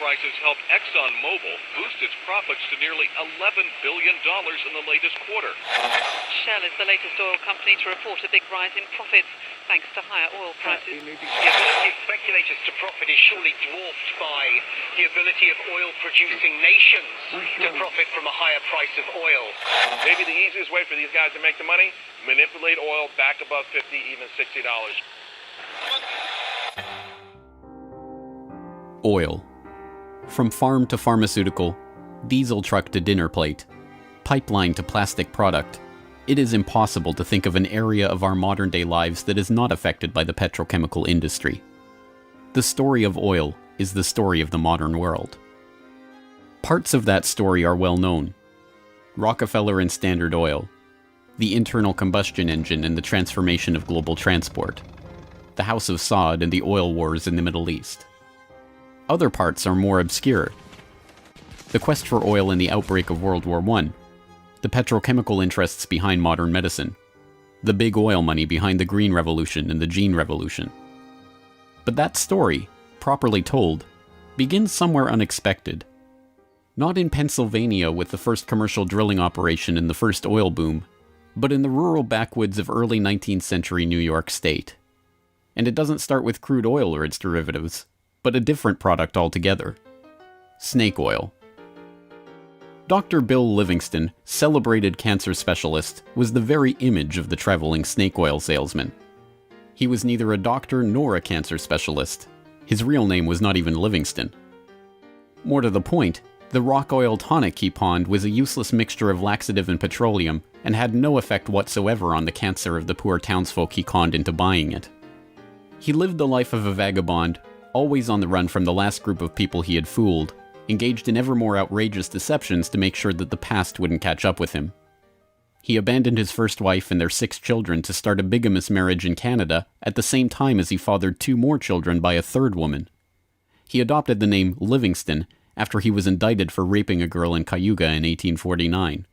prices helped ExxonMobil boost its profits to nearly $11 billion in the latest quarter. Shell is the latest oil company to report a big rise in profits, thanks to higher oil prices. The ability of speculators to profit is surely dwarfed by the ability of oil-producing nations to profit from a higher price of oil. Maybe the easiest way for these guys to make the money, manipulate oil back above $50, even $60. Oil. From farm to pharmaceutical, diesel truck to dinner plate, pipeline to plastic product, it is impossible to think of an area of our modern-day lives that is not affected by the petrochemical industry. The story of oil is the story of the modern world. Parts of that story are well known. Rockefeller and Standard Oil, the internal combustion engine and the transformation of global transport, the House of Saud and the oil wars in the Middle East. Other parts are more obscure. The quest for oil in the outbreak of World War I, the petrochemical interests behind modern medicine, the big oil money behind the Green Revolution and the Gene Revolution. But that story, properly told, begins somewhere unexpected. Not in Pennsylvania with the first commercial drilling operation in the first oil boom, but in the rural backwoods of early 19th century New York State. And it doesn't start with crude oil or its derivatives, but a different product altogether. Snake oil. Dr. Bill Livingston, celebrated cancer specialist, was the very image of the traveling snake oil salesman. He was neither a doctor nor a cancer specialist. His real name was not even Livingston. More to the point, the rock oil tonic he pawned was a useless mixture of laxative and petroleum, and had no effect whatsoever on the cancer of the poor townsfolk he conned into buying it. He lived the life of a vagabond, always on the run from the last group of people he had fooled, engaged in ever more outrageous deceptions to make sure that the past wouldn't catch up with him. He abandoned his first wife and their 6 children to start a bigamous marriage in Canada at the same time as he fathered 2 more children by a 3rd woman. He adopted the name Livingston after he was indicted for raping a girl in Cayuga in 1849.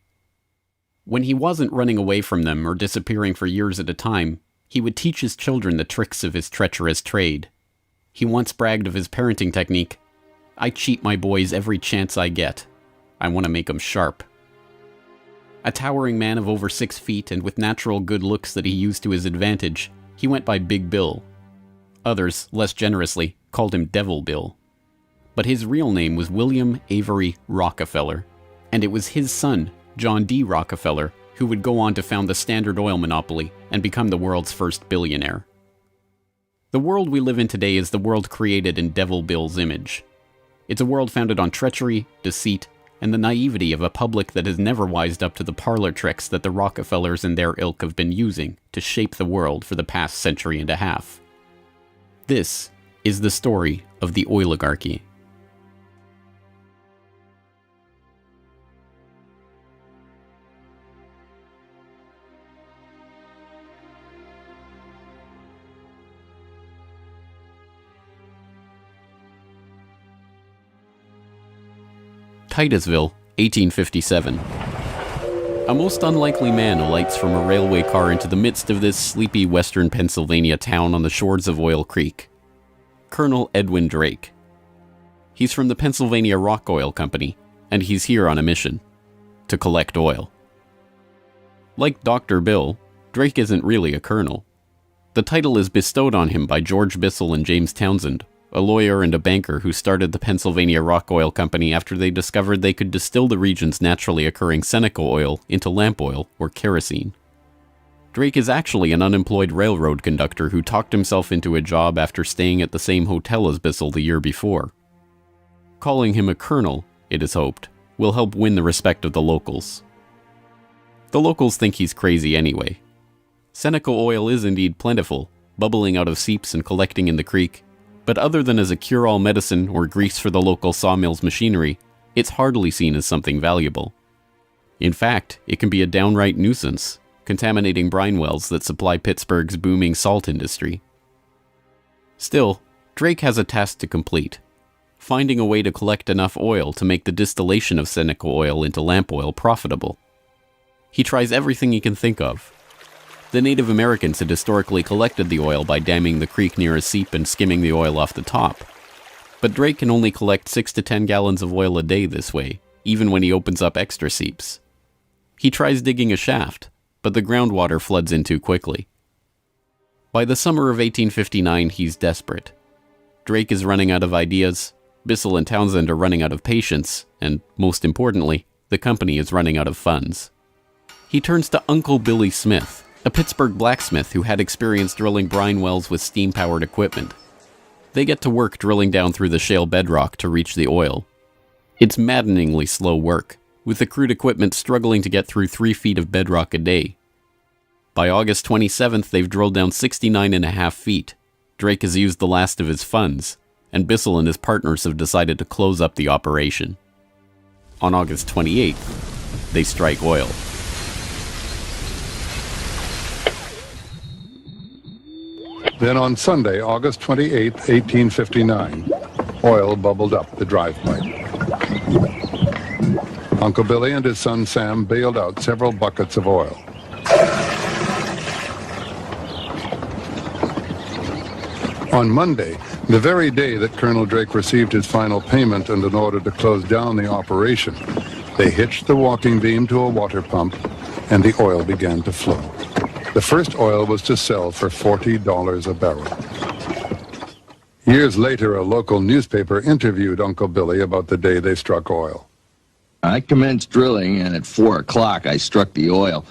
When he wasn't running away from them or disappearing for years at a time, he would teach his children the tricks of his treacherous trade. He once bragged of his parenting technique, "I cheat my boys every chance I get. I want to make 'em sharp." A towering man of over 6 feet and with natural good looks that he used to his advantage, he went by Big Bill. Others, less generously, called him Devil Bill. But his real name was William Avery Rockefeller, and it was his son, John D. Rockefeller, who would go on to found the Standard Oil monopoly and become the world's first billionaire. The world we live in today is the world created in Devil Bill's image. It's a world founded on treachery, deceit, and the naivety of a public that has never wised up to the parlor tricks that the Rockefellers and their ilk have been using to shape the world for the past century and a half. This is the story of the oligarchy. Titusville, 1857. A most unlikely man alights from a railway car into the midst of this sleepy western Pennsylvania town on the shores of Oil Creek. Colonel Edwin Drake. He's from the Pennsylvania Rock Oil Company, and he's here on a mission to collect oil. Like Dr. Bill, Drake isn't really a colonel. The title is bestowed on him by George Bissell and James Townsend, a lawyer and a banker who started the Pennsylvania Rock Oil Company after they discovered they could distill the region's naturally occurring Seneca oil into lamp oil or kerosene. Drake is actually an unemployed railroad conductor who talked himself into a job after staying at the same hotel as Bissell the year before. Calling him a colonel, it is hoped, will help win the respect of the locals. The locals think he's crazy anyway. Seneca oil is indeed plentiful, bubbling out of seeps and collecting in the creek, but other than as a cure-all medicine or grease for the local sawmill's machinery, it's hardly seen as something valuable. In fact, it can be a downright nuisance, contaminating brine wells that supply Pittsburgh's booming salt industry. Still, Drake has a task to complete: finding a way to collect enough oil to make the distillation of Seneca oil into lamp oil profitable. He tries everything he can think of. The Native Americans had historically collected the oil by damming the creek near a seep and skimming the oil off the top. But Drake can only collect 6 to 10 gallons of oil a day this way, even when he opens up extra seeps. He tries digging a shaft, but the groundwater floods in too quickly. By the summer of 1859, he's desperate. Drake is running out of ideas, Bissell and Townsend are running out of patience, and, most importantly, the company is running out of funds. He turns to Uncle Billy Smith, a Pittsburgh blacksmith who had experience drilling brine wells with steam-powered equipment. They get to work drilling down through the shale bedrock to reach the oil. It's maddeningly slow work, with the crude equipment struggling to get through 3 feet of bedrock a day. By August 27th, they've drilled down 69.5 feet. Drake has used the last of his funds, and Bissell and his partners have decided to close up the operation. On August 28th, they strike oil. Then on Sunday, August 28, 1859, oil bubbled up the drive pipe. Uncle Billy and his son Sam bailed out several buckets of oil. On Monday, the very day that Colonel Drake received his final payment and in order to close down the operation, they hitched the walking beam to a water pump and the oil began to flow. The first oil was to sell for $40 a barrel. Years later, a local newspaper interviewed Uncle Billy about the day they struck oil. I commenced drilling, and at 4 o'clock I struck the oil.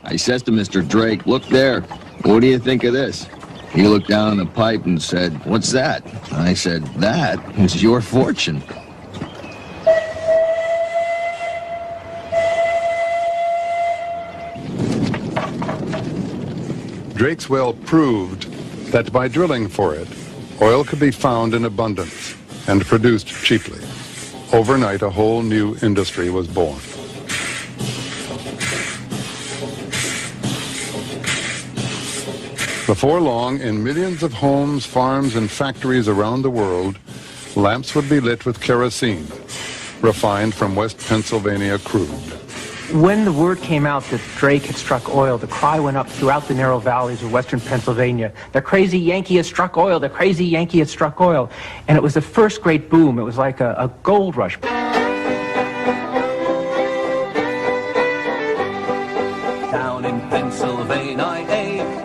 I says to Mr. Drake, "Look there, what do you think of this?" He looked down the pipe and said, "What's that?" I said, "That is your fortune." Drake's well proved that by drilling for it, oil could be found in abundance and produced cheaply. Overnight, a whole new industry was born. Before long, in millions of homes, farms, and factories around the world, lamps would be lit with kerosene, refined from West Pennsylvania crude. When the word came out that Drake had struck oil, the cry went up throughout the narrow valleys of western Pennsylvania. The crazy Yankee has struck oil, the crazy Yankee has struck oil. And it was the first great boom. It was like a gold rush. Down in Pennsylvania,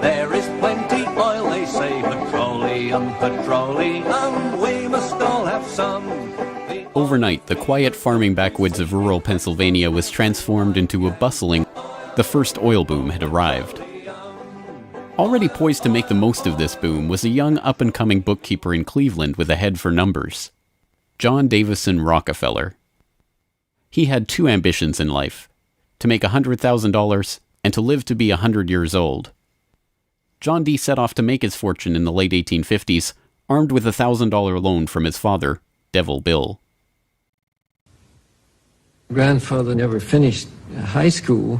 there is plenty oil, they say. Petroleum, petroleum, we must all have some. Overnight, the quiet farming backwoods of rural Pennsylvania was transformed into a bustling. The first oil boom had arrived. Already poised to make the most of this boom was a young up-and-coming bookkeeper in Cleveland with a head for numbers, John Davison Rockefeller. He had 2 ambitions in life, to make $100,000 and to live to be 100 years old. John D. set off to make his fortune in the late 1850s, armed with a $1,000 loan from his father, Devil Bill. Grandfather never finished high school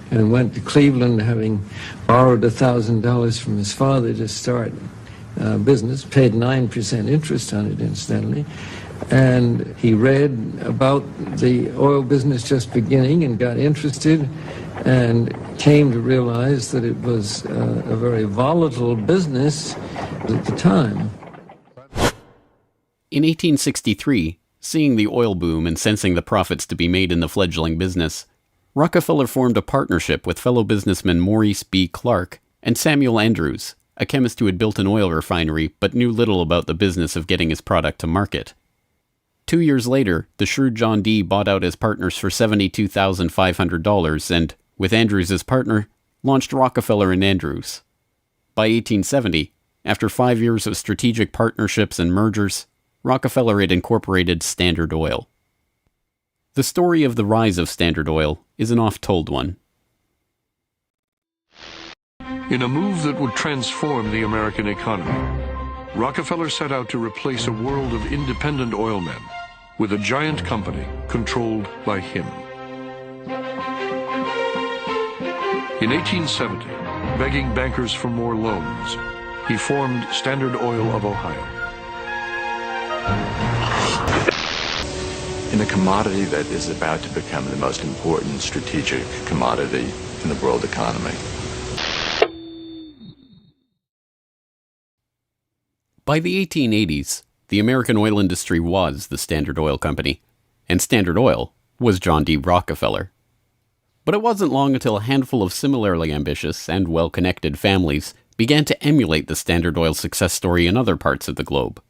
and went to Cleveland, having borrowed $1,000 from his father to start business, paid 9% interest on it, incidentally. And he read about the oil business just beginning and got interested and came to realize that it was a very volatile business at the time. In 1863, seeing the oil boom and sensing the profits to be made in the fledgling business, Rockefeller formed a partnership with fellow businessmen Maurice B. Clark and Samuel Andrews, a chemist who had built an oil refinery but knew little about the business of getting his product to market. 2 years later, the shrewd John D. bought out his partners for $72,500 and, with Andrews as partner, launched Rockefeller and Andrews. By 1870, after 5 years of strategic partnerships and mergers, Rockefeller had incorporated Standard Oil. The story of the rise of Standard Oil is an oft-told one. In a move that would transform the American economy, Rockefeller set out to replace a world of independent oilmen with a giant company controlled by him. In 1870, begging bankers for more loans, he formed Standard Oil of Ohio. In a commodity that is about to become the most important strategic commodity in the world economy. By the 1880s, The American oil industry was the Standard Oil Company, and Standard Oil was John D. Rockefeller. But it wasn't long until a handful of similarly ambitious and well-connected families began to emulate the Standard Oil success story in other parts of the globe.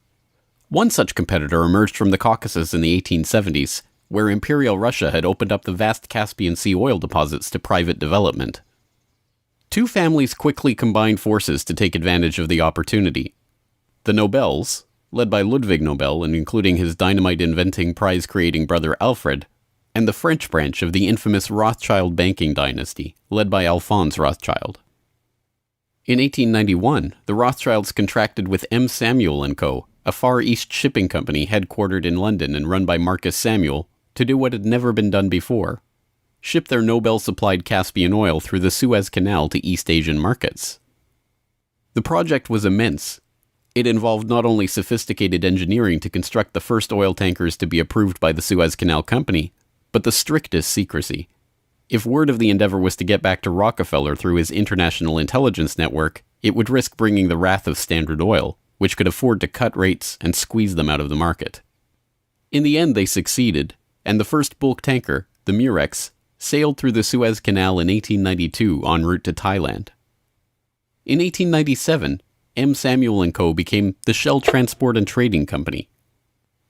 One such competitor emerged from the Caucasus in the 1870s, where Imperial Russia had opened up the vast Caspian Sea oil deposits to private development. Two families quickly combined forces to take advantage of the opportunity. The Nobels, led by Ludwig Nobel and including his dynamite-inventing, prize-creating brother Alfred, and the French branch of the infamous Rothschild banking dynasty, led by Alphonse Rothschild. In 1891, the Rothschilds contracted with M. Samuel & Co., a Far East shipping company headquartered in London and run by Marcus Samuel, to do what had never been done before: ship their Nobel-supplied Caspian oil through the Suez Canal to East Asian markets. The project was immense. It involved not only sophisticated engineering to construct the first oil tankers to be approved by the Suez Canal Company, but the strictest secrecy. If word of the endeavor was to get back to Rockefeller through his international intelligence network, it would risk bringing the wrath of Standard Oil, which could afford to cut rates and squeeze them out of the market. In the end, they succeeded, and the first bulk tanker, the Murex, sailed through the Suez Canal in 1892 en route to Thailand. In 1897, M. Samuel & Co. became the Shell Transport and Trading Company.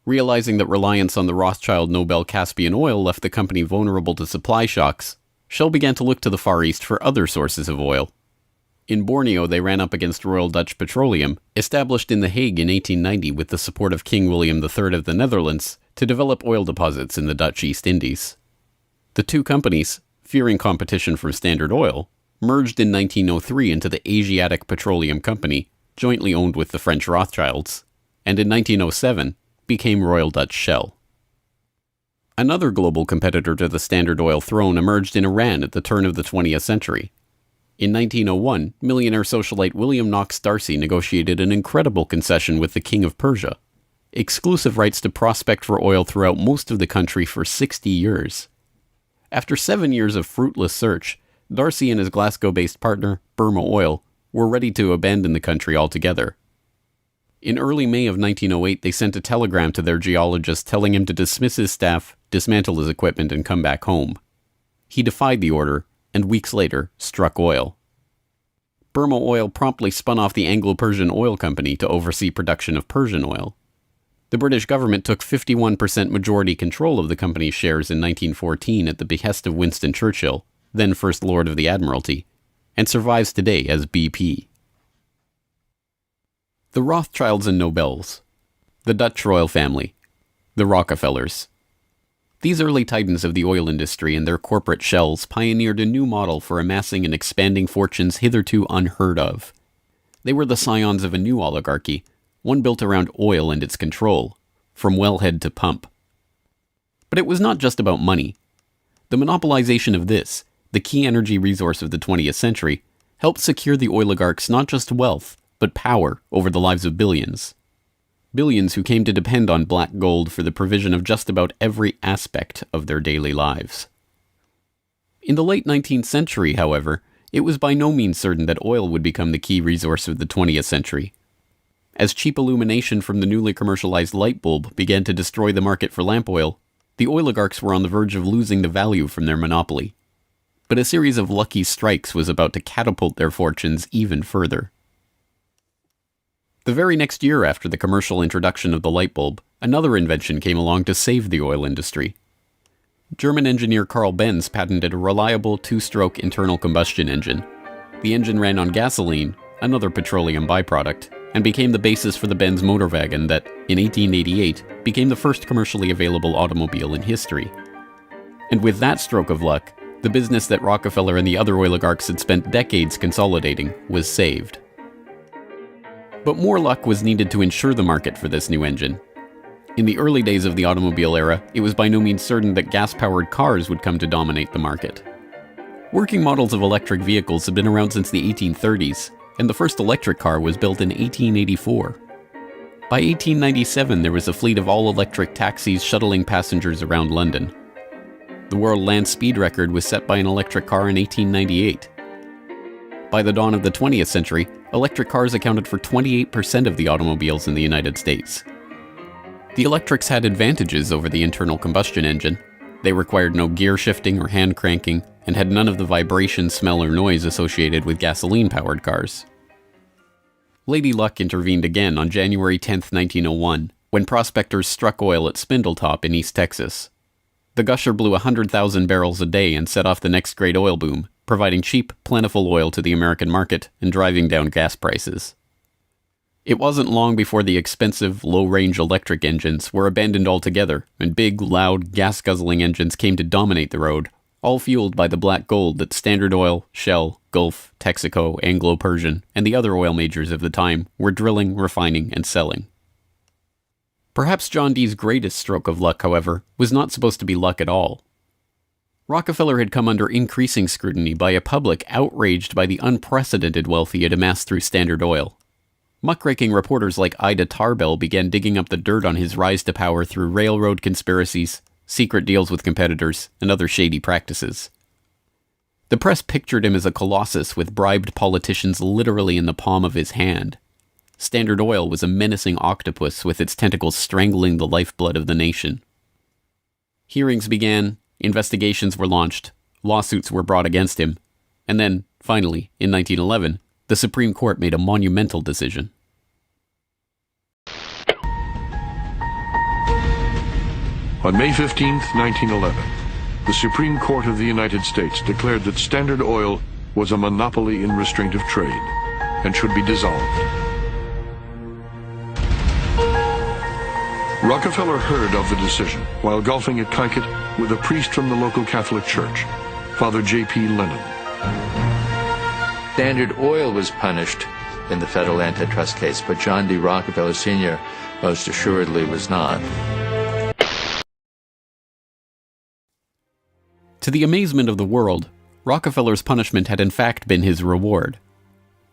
Realizing that reliance on the Rothschild Nobel Caspian oil left the company vulnerable to supply shocks, Shell began to look to the Far East for other sources of oil. In Borneo, they ran up against Royal Dutch Petroleum, established in The Hague in 1890 with the support of King William III of the Netherlands, to develop oil deposits in the Dutch East Indies. The two companies, fearing competition from Standard Oil, merged in 1903 into the Asiatic Petroleum Company, jointly owned with the French Rothschilds, and in 1907 became Royal Dutch Shell. Another global competitor to the Standard Oil throne emerged in Iran at the turn of the 20th century. In 1901, millionaire socialite William Knox D'Arcy negotiated an incredible concession with the King of Persia: exclusive rights to prospect for oil throughout most of the country for 60 years. After 7 years of fruitless search, D'Arcy and his Glasgow-based partner, Burma Oil, were ready to abandon the country altogether. In early May of 1908, they sent a telegram to their geologist telling him to dismiss his staff, dismantle his equipment, and come back home. He defied the order, and weeks later, struck oil. Burma Oil promptly spun off the Anglo-Persian Oil Company to oversee production of Persian oil. The British government took 51% majority control of the company's shares in 1914 at the behest of Winston Churchill, then First Lord of the Admiralty, and survives today as BP. The Rothschilds and Nobels, the Dutch royal family, the Rockefellers. These early titans of the oil industry and their corporate shells pioneered a new model for amassing and expanding fortunes hitherto unheard of. They were the scions of a new oligarchy, one built around oil and its control, from wellhead to pump. But it was not just about money. The monopolization of this, the key energy resource of the 20th century, helped secure the oligarchs not just wealth, but power over the lives of billions. Billions who came to depend on black gold for the provision of just about every aspect of their daily lives. In the late 19th century, however, it was by no means certain that oil would become the key resource of the 20th century. As cheap illumination from the newly commercialized light bulb began to destroy the market for lamp oil, the oligarchs were on the verge of losing the value from their monopoly. But a series of lucky strikes was about to catapult their fortunes even further. The very next year after the commercial introduction of the light bulb, another invention came along to save the oil industry. German engineer Carl Benz patented a reliable two-stroke internal combustion engine. The engine ran on gasoline, another petroleum byproduct, and became the basis for the Benz motorwagen that, in 1888, became the first commercially available automobile in history. And with that stroke of luck, the business that Rockefeller and the other oligarchs had spent decades consolidating was saved. But more luck was needed to ensure the market for this new engine. In the early days of the automobile era, it was by no means certain that gas-powered cars would come to dominate the market. Working models of electric vehicles had been around since the 1830s, and the first electric car was built in 1884. By 1897, there was a fleet of all-electric taxis shuttling passengers around London. The world land speed record was set by an electric car in 1898. By the dawn of the 20th century, electric cars accounted for 28% of the automobiles in the United States. The electrics had advantages over the internal combustion engine. They required no gear shifting or hand cranking, and had none of the vibration, smell, or noise associated with gasoline-powered cars. Lady Luck intervened again on January 10, 1901, when prospectors struck oil at Spindletop in East Texas. The gusher blew 100,000 barrels a day and set off the next great oil boom, providing cheap, plentiful oil to the American market and driving down gas prices. It wasn't long before the expensive, low-range electric engines were abandoned altogether, and big, loud, gas-guzzling engines came to dominate the road, all fueled by the black gold that Standard Oil, Shell, Gulf, Texaco, Anglo-Persian, and the other oil majors of the time were drilling, refining, and selling. Perhaps John D's greatest stroke of luck, however, was not supposed to be luck at all. Rockefeller had come under increasing scrutiny by a public outraged by the unprecedented wealth he had amassed through Standard Oil. Muckraking reporters like Ida Tarbell began digging up the dirt on his rise to power through railroad conspiracies, secret deals with competitors, and other shady practices. The press pictured him as a colossus with bribed politicians literally in the palm of his hand. Standard Oil was a menacing octopus with its tentacles strangling the lifeblood of the nation. Hearings began, investigations were launched, lawsuits were brought against him, and then, finally, in 1911, the Supreme Court made a monumental decision. On May 15, 1911, the Supreme Court of the United States declared that Standard Oil was a monopoly in restraint of trade and should be dissolved. Rockefeller heard of the decision while golfing at Kykuit with a priest from the local Catholic Church, Father J.P. Lennon. Standard Oil was punished in the federal antitrust case, but John D. Rockefeller Sr. most assuredly was not. To the amazement of the world, Rockefeller's punishment had in fact been his reward.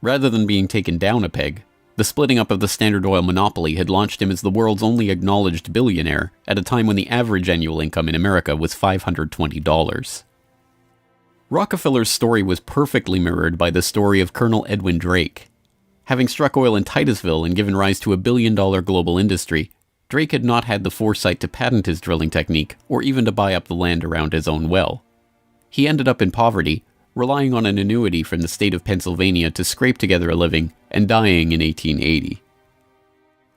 Rather than being taken down a peg, the splitting up of the Standard Oil monopoly had launched him as the world's only acknowledged billionaire at a time when the average annual income in America was $520. Rockefeller's story was perfectly mirrored by the story of Colonel Edwin Drake. Having struck oil in Titusville and given rise to a billion-dollar global industry, Drake had not had the foresight to patent his drilling technique or even to buy up the land around his own well. He ended up in poverty, relying on an annuity from the state of Pennsylvania to scrape together a living, and dying in 1880.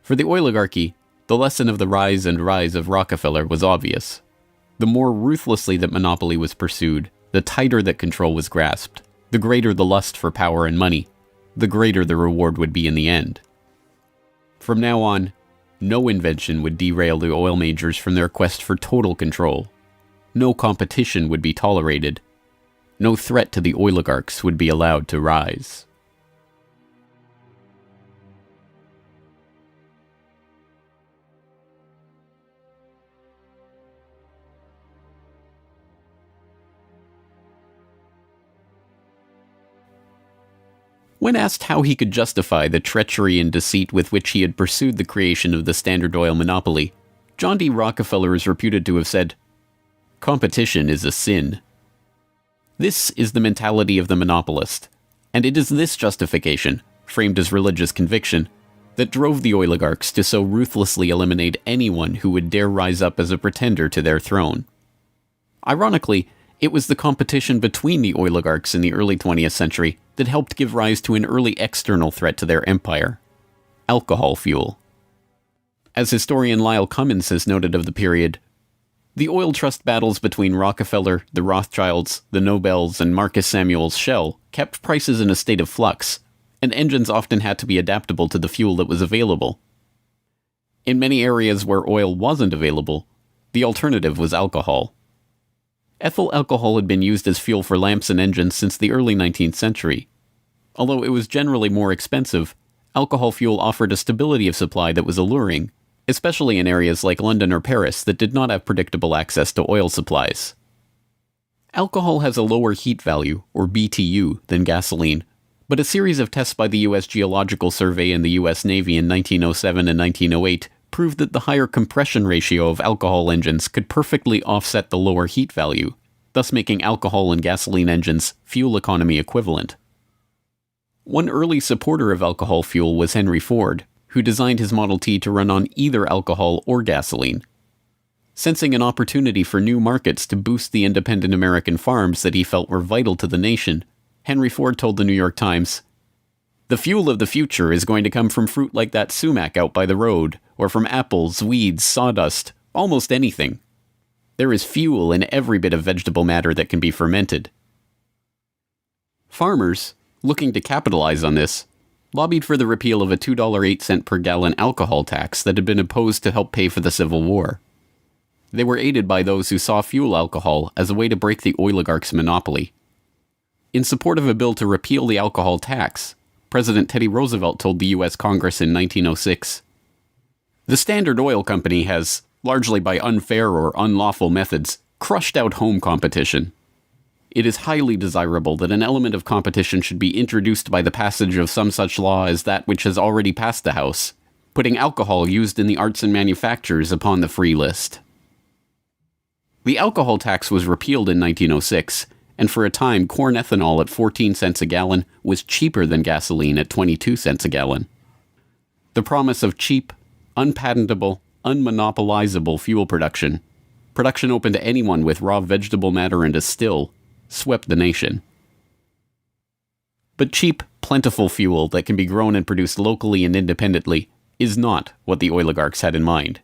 For the oligarchy, the lesson of the rise of Rockefeller was obvious. The more ruthlessly that monopoly was pursued, the tighter that control was grasped, the greater the lust for power and money, the greater the reward would be in the end. From now on, no invention would derail the oil majors from their quest for total control. No competition would be tolerated. No threat to the oligarchs would be allowed to rise. When asked how he could justify the treachery and deceit with which he had pursued the creation of the Standard Oil monopoly, John D. Rockefeller is reputed to have said, "Competition is a sin." This is the mentality of the monopolist, and it is this justification, framed as religious conviction, that drove the oligarchs to so ruthlessly eliminate anyone who would dare rise up as a pretender to their throne. Ironically, it was the competition between the oligarchs in the early 20th century that helped give rise to an early external threat to their empire: alcohol fuel. As historian Lyle Cummins has noted of the period, the oil trust battles between Rockefeller, the Rothschilds, the Nobels, and Marcus Samuel's Shell kept prices in a state of flux, and engines often had to be adaptable to the fuel that was available. In many areas where oil wasn't available, the alternative was alcohol. Ethyl alcohol had been used as fuel for lamps and engines since the early 19th century. Although it was generally more expensive, alcohol fuel offered a stability of supply that was alluring, especially in areas like London or Paris that did not have predictable access to oil supplies. Alcohol has a lower heat value, or BTU, than gasoline, but a series of tests by the U.S. Geological Survey and the U.S. Navy in 1907 and 1908 proved that the higher compression ratio of alcohol engines could perfectly offset the lower heat value, thus making alcohol and gasoline engines fuel economy equivalent. One early supporter of alcohol fuel was Henry Ford, who designed his Model T to run on either alcohol or gasoline. Sensing an opportunity for new markets to boost the independent American farms that he felt were vital to the nation, Henry Ford told the New York Times, "The fuel of the future is going to come from fruit like that sumac out by the road, or from apples, weeds, sawdust, almost anything. There is fuel in every bit of vegetable matter that can be fermented." Farmers, looking to capitalize on this, lobbied for the repeal of a $2.08 per gallon alcohol tax that had been imposed to help pay for the Civil War. They were aided by those who saw fuel alcohol as a way to break the oligarchs' monopoly. In support of a bill to repeal the alcohol tax, President Teddy Roosevelt told the U.S. Congress in 1906, "The Standard Oil Company has, largely by unfair or unlawful methods, crushed out home competition. It is highly desirable that an element of competition should be introduced by the passage of some such law as that which has already passed the House, putting alcohol used in the arts and manufactures upon the free list." The alcohol tax was repealed in 1906, and for a time corn ethanol at 14 cents a gallon was cheaper than gasoline at 22 cents a gallon. The promise of cheap, unpatentable, unmonopolizable fuel production open to anyone with raw vegetable matter and a still, swept the nation. But cheap, plentiful fuel that can be grown and produced locally and independently is not what the oligarchs had in mind.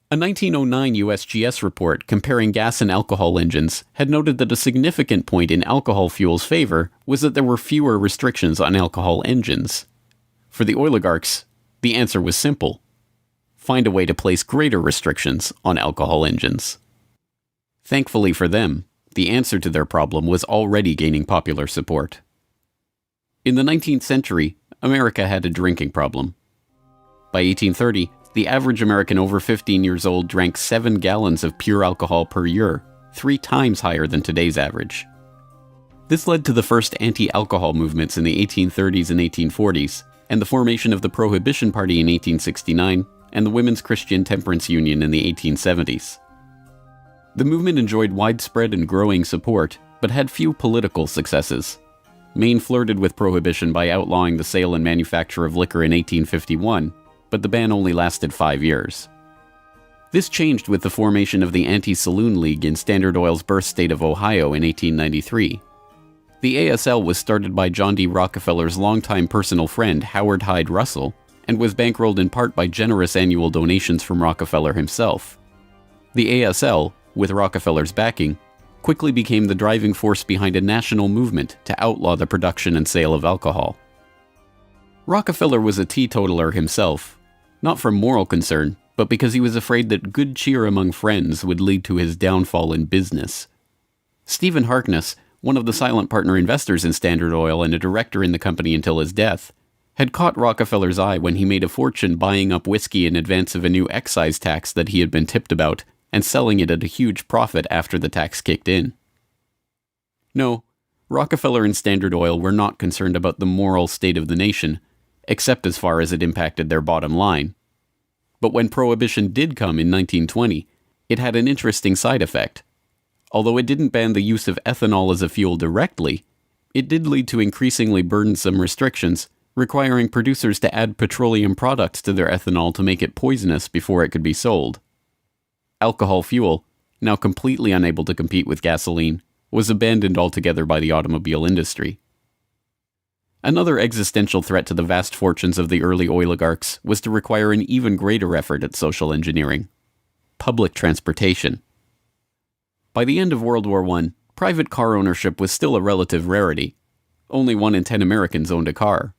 A 1909 USGS report comparing gas and alcohol engines had noted that a significant point in alcohol fuel's favor was that there were fewer restrictions on alcohol engines. For the oligarchs, the answer was simple: find a way to place greater restrictions on alcohol engines. Thankfully for them, the answer to their problem was already gaining popular support. In the 19th century, America had a drinking problem. By 1830, the average American over 15 years old drank 7 gallons of pure alcohol per year, 3 times higher than today's average. This led to the first anti-alcohol movements in the 1830s and 1840s, and the formation of the Prohibition Party in 1869, and the Women's Christian Temperance Union in the 1870s. The movement enjoyed widespread and growing support, but had few political successes. Maine flirted with prohibition by outlawing the sale and manufacture of liquor in 1851, but the ban only lasted 5 years. This changed with the formation of the Anti-Saloon League in Standard Oil's birth state of Ohio in 1893. The ASL was started by John D. Rockefeller's longtime personal friend Howard Hyde Russell, and was bankrolled in part by generous annual donations from Rockefeller himself. The ASL, with Rockefeller's backing, quickly became the driving force behind a national movement to outlaw the production and sale of alcohol. Rockefeller was a teetotaler himself, not from moral concern, but because he was afraid that good cheer among friends would lead to his downfall in business. Stephen Harkness, one of the silent partner investors in Standard Oil and a director in the company until his death, had caught Rockefeller's eye when he made a fortune buying up whiskey in advance of a new excise tax that he had been tipped about, and selling it at a huge profit after the tax kicked in. No, Rockefeller and Standard Oil were not concerned about the moral state of the nation, except as far as it impacted their bottom line. But when Prohibition did come in 1920, it had an interesting side effect. Although it didn't ban the use of ethanol as a fuel directly, it did lead to increasingly burdensome restrictions, requiring producers to add petroleum products to their ethanol to make it poisonous before it could be sold. Alcohol fuel, now completely unable to compete with gasoline, was abandoned altogether by the automobile industry. Another existential threat to the vast fortunes of the early oligarchs was to require an even greater effort at social engineering: public transportation. By the end of World War I, private car ownership was still a relative rarity. Only 1 in 10 Americans owned a car.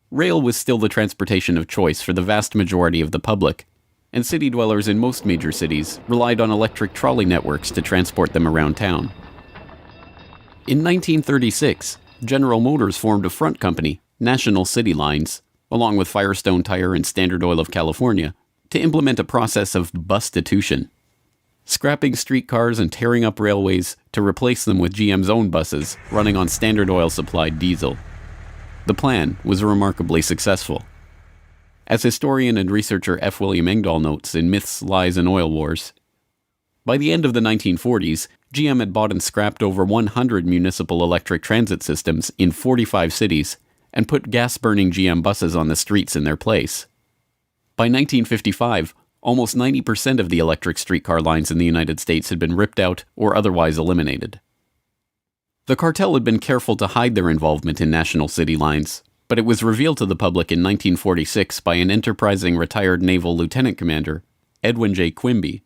Rail was still the transportation of choice for the vast majority of the public, and city dwellers in most major cities relied on electric trolley networks to transport them around town. In 1936, General Motors formed a front company, National City Lines, along with Firestone Tire and Standard Oil of California, to implement a process of bustitution, scrapping streetcars and tearing up railways to replace them with GM's own buses running on Standard Oil-supplied diesel. The plan was remarkably successful. As historian and researcher F. William Engdahl notes in Myths, Lies, and Oil Wars, by the end of the 1940s, GM had bought and scrapped over 100 municipal electric transit systems in 45 cities, and put gas-burning GM buses on the streets in their place. By 1955, almost 90% of the electric streetcar lines in the United States had been ripped out or otherwise eliminated. The cartel had been careful to hide their involvement in national city lines, but it was revealed to the public in 1946 by an enterprising retired naval lieutenant commander, Edwin J. Quimby.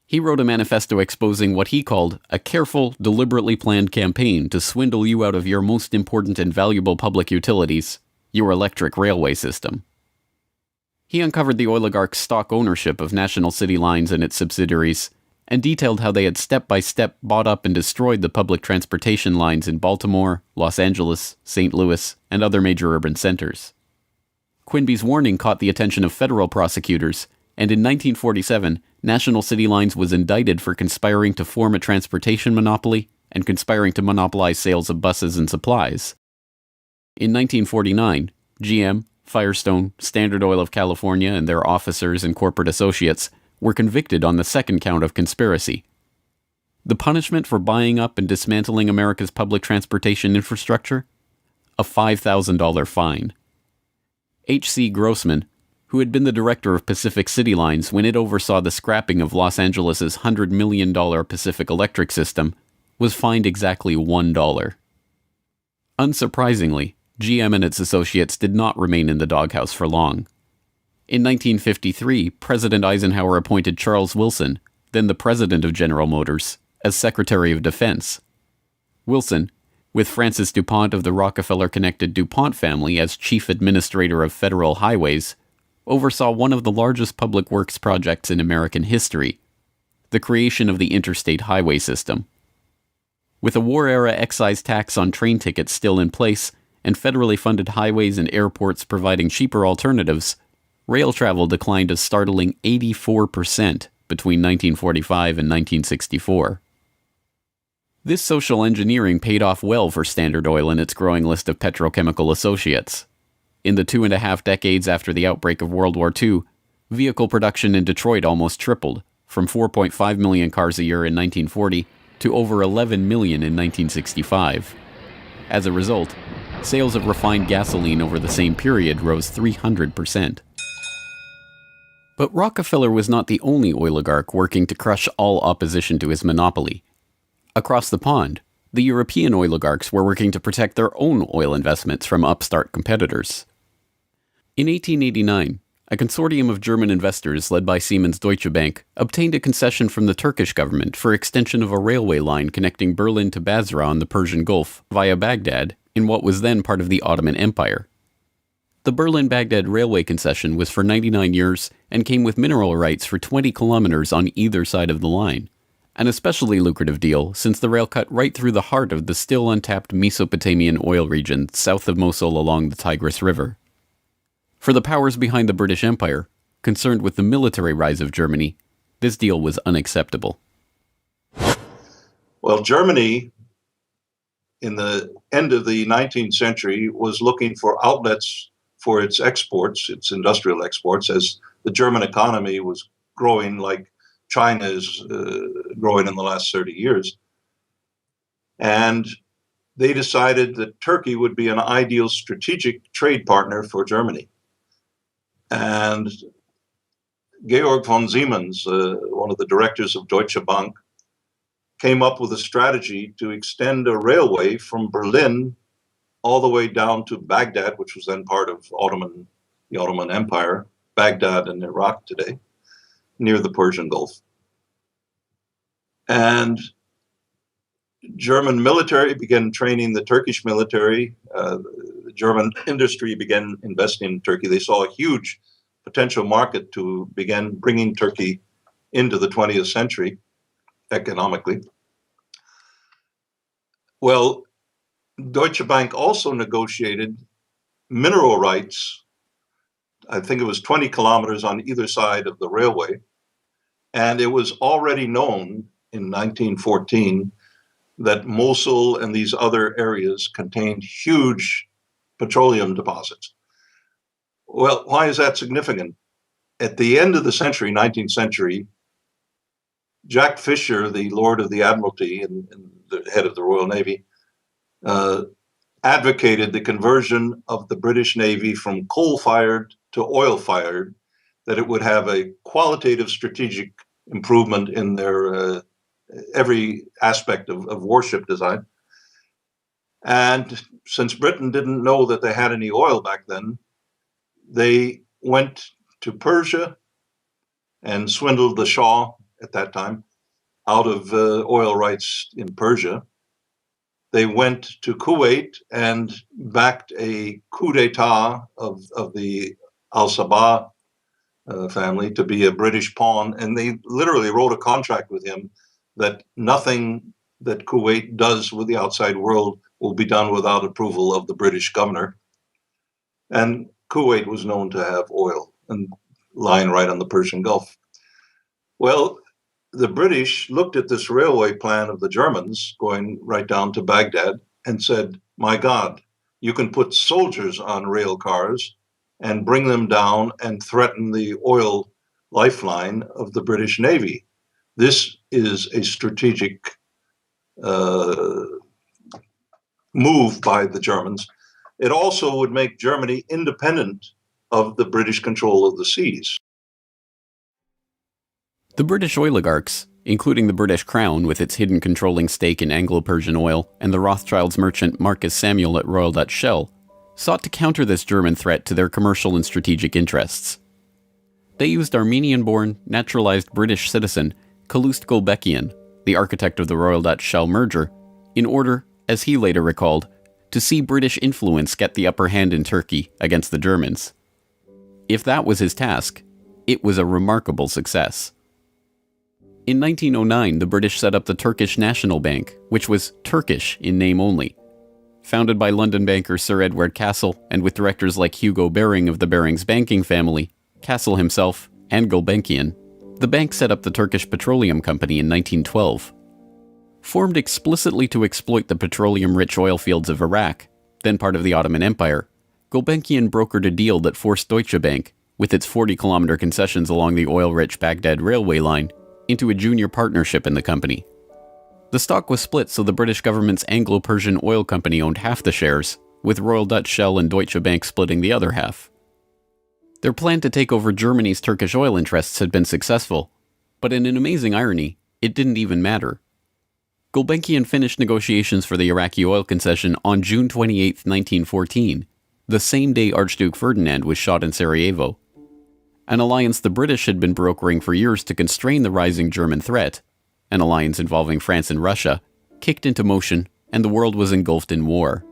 He wrote a manifesto exposing what he called a careful, deliberately planned campaign to swindle you out of your most important and valuable public utilities, your electric railway system. He uncovered the oligarch's stock ownership of National City Lines and its subsidiaries, and detailed how they had step-by-step bought up and destroyed the public transportation lines in Baltimore, Los Angeles, St. Louis, and other major urban centers. Quimby's warning caught the attention of federal prosecutors, and in 1947, National City Lines was indicted for conspiring to form a transportation monopoly and conspiring to monopolize sales of buses and supplies. In 1949, GM, Firestone, Standard Oil of California, and their officers and corporate associates were convicted on the second count of conspiracy. The punishment for buying up and dismantling America's public transportation infrastructure? A $5,000 fine. H.C. Grossman, who had been the director of Pacific City Lines when it oversaw the scrapping of Los Angeles' $100 million Pacific Electric system, was fined exactly $1. Unsurprisingly, GM and its associates did not remain in the doghouse for long. In 1953, President Eisenhower appointed Charles Wilson, then the president of General Motors, as Secretary of Defense. Wilson, with Francis DuPont of the Rockefeller-connected DuPont family as chief administrator of federal highways, oversaw one of the largest public works projects in American history, the creation of the interstate highway system. With a war-era excise tax on train tickets still in place, and federally funded highways and airports providing cheaper alternatives, rail travel declined a startling 84% between 1945 and 1964. This social engineering paid off well for Standard Oil and its growing list of petrochemical associates. In the 2.5 decades after the outbreak of World War II, vehicle production in Detroit almost tripled, from 4.5 million cars a year in 1940 to over 11 million in 1965. As a result, sales of refined gasoline over the same period rose 300%. But Rockefeller was not the only oligarch working to crush all opposition to his monopoly. Across the pond, the European oligarchs were working to protect their own oil investments from upstart competitors. In 1889, a consortium of German investors led by Siemens Deutsche Bank obtained a concession from the Turkish government for extension of a railway line connecting Berlin to Basra on the Persian Gulf via Baghdad in what was then part of the Ottoman Empire. The Berlin-Baghdad railway concession was for 99 years and came with mineral rights for 20 kilometers on either side of the line, an especially lucrative deal since the rail cut right through the heart of the still untapped Mesopotamian oil region south of Mosul along the Tigris River. For the powers behind the British Empire, concerned with the military rise of Germany, this deal was unacceptable. Well, Germany, in the end of the 19th century, was looking for outlets for its exports, its industrial exports, as the German economy was growing like China is growing in the last 30 years. And they decided that Turkey would be an ideal strategic trade partner for Germany. And Georg von Siemens, one of the directors of Deutsche Bank, came up with a strategy to extend a railway from Berlin all the way down to Baghdad, which was then part of the Ottoman Empire, Baghdad in Iraq today, near the Persian Gulf. And German military began training the Turkish military. The German industry began investing in Turkey. They saw a huge potential market to begin bringing Turkey into the 20th century economically. Well, Deutsche Bank also negotiated mineral rights. I think it was 20 kilometers on either side of the railway. And it was already known in 1914 that Mosul and these other areas contained huge petroleum deposits. Well, why is that significant? At the end of the century, 19th century, Jack Fisher, the Lord of the Admiralty and the head of the Royal Navy, advocated the conversion of the British Navy from coal-fired to oil-fired, that it would have a qualitative strategic improvement in their every aspect of warship design. And since Britain didn't know that they had any oil back then, they went to Persia and swindled the Shah at that time out of oil rights in Persia. They went to Kuwait and backed a coup d'etat of the Al-Sabah family to be a British pawn. And they literally wrote a contract with him that nothing that Kuwait does with the outside world will be done without approval of the British governor. And Kuwait was known to have oil and lying right on the Persian Gulf. Well, the British looked at this railway plan of the Germans going right down to Baghdad and said, my God, you can put soldiers on rail cars and bring them down and threaten the oil lifeline of the British Navy. This is a strategic move by the Germans. It also would make Germany independent of the British control of the seas. The British oligarchs, including the British Crown with its hidden controlling stake in Anglo-Persian oil and the Rothschilds merchant Marcus Samuel at Royal Dutch Shell, sought to counter this German threat to their commercial and strategic interests. They used Armenian-born, naturalized British citizen Calouste Gulbenkian, the architect of the Royal Dutch Shell merger, in order, as he later recalled, to see British influence get the upper hand in Turkey against the Germans. If that was his task, it was a remarkable success. In 1909, the British set up the Turkish National Bank, which was Turkish in name only. Founded by London banker Sir Edward Castle and with directors like Hugo Baring of the Barings banking family, Castle himself, and Gulbenkian, the bank set up the Turkish Petroleum Company in 1912. Formed explicitly to exploit the petroleum-rich oil fields of Iraq, then part of the Ottoman Empire, Gulbenkian brokered a deal that forced Deutsche Bank, with its 40-kilometer concessions along the oil-rich Baghdad railway line, into a junior partnership in the company. The stock was split so the British government's Anglo-Persian Oil Company owned half the shares, with Royal Dutch Shell and Deutsche Bank splitting the other half. Their plan to take over Germany's Turkish oil interests had been successful, but in an amazing irony, it didn't even matter. Gulbenkian finished negotiations for the Iraqi oil concession on June 28, 1914, the same day Archduke Ferdinand was shot in Sarajevo. An alliance the British had been brokering for years to constrain the rising German threat, an alliance involving France and Russia, kicked into motion, and the world was engulfed in war.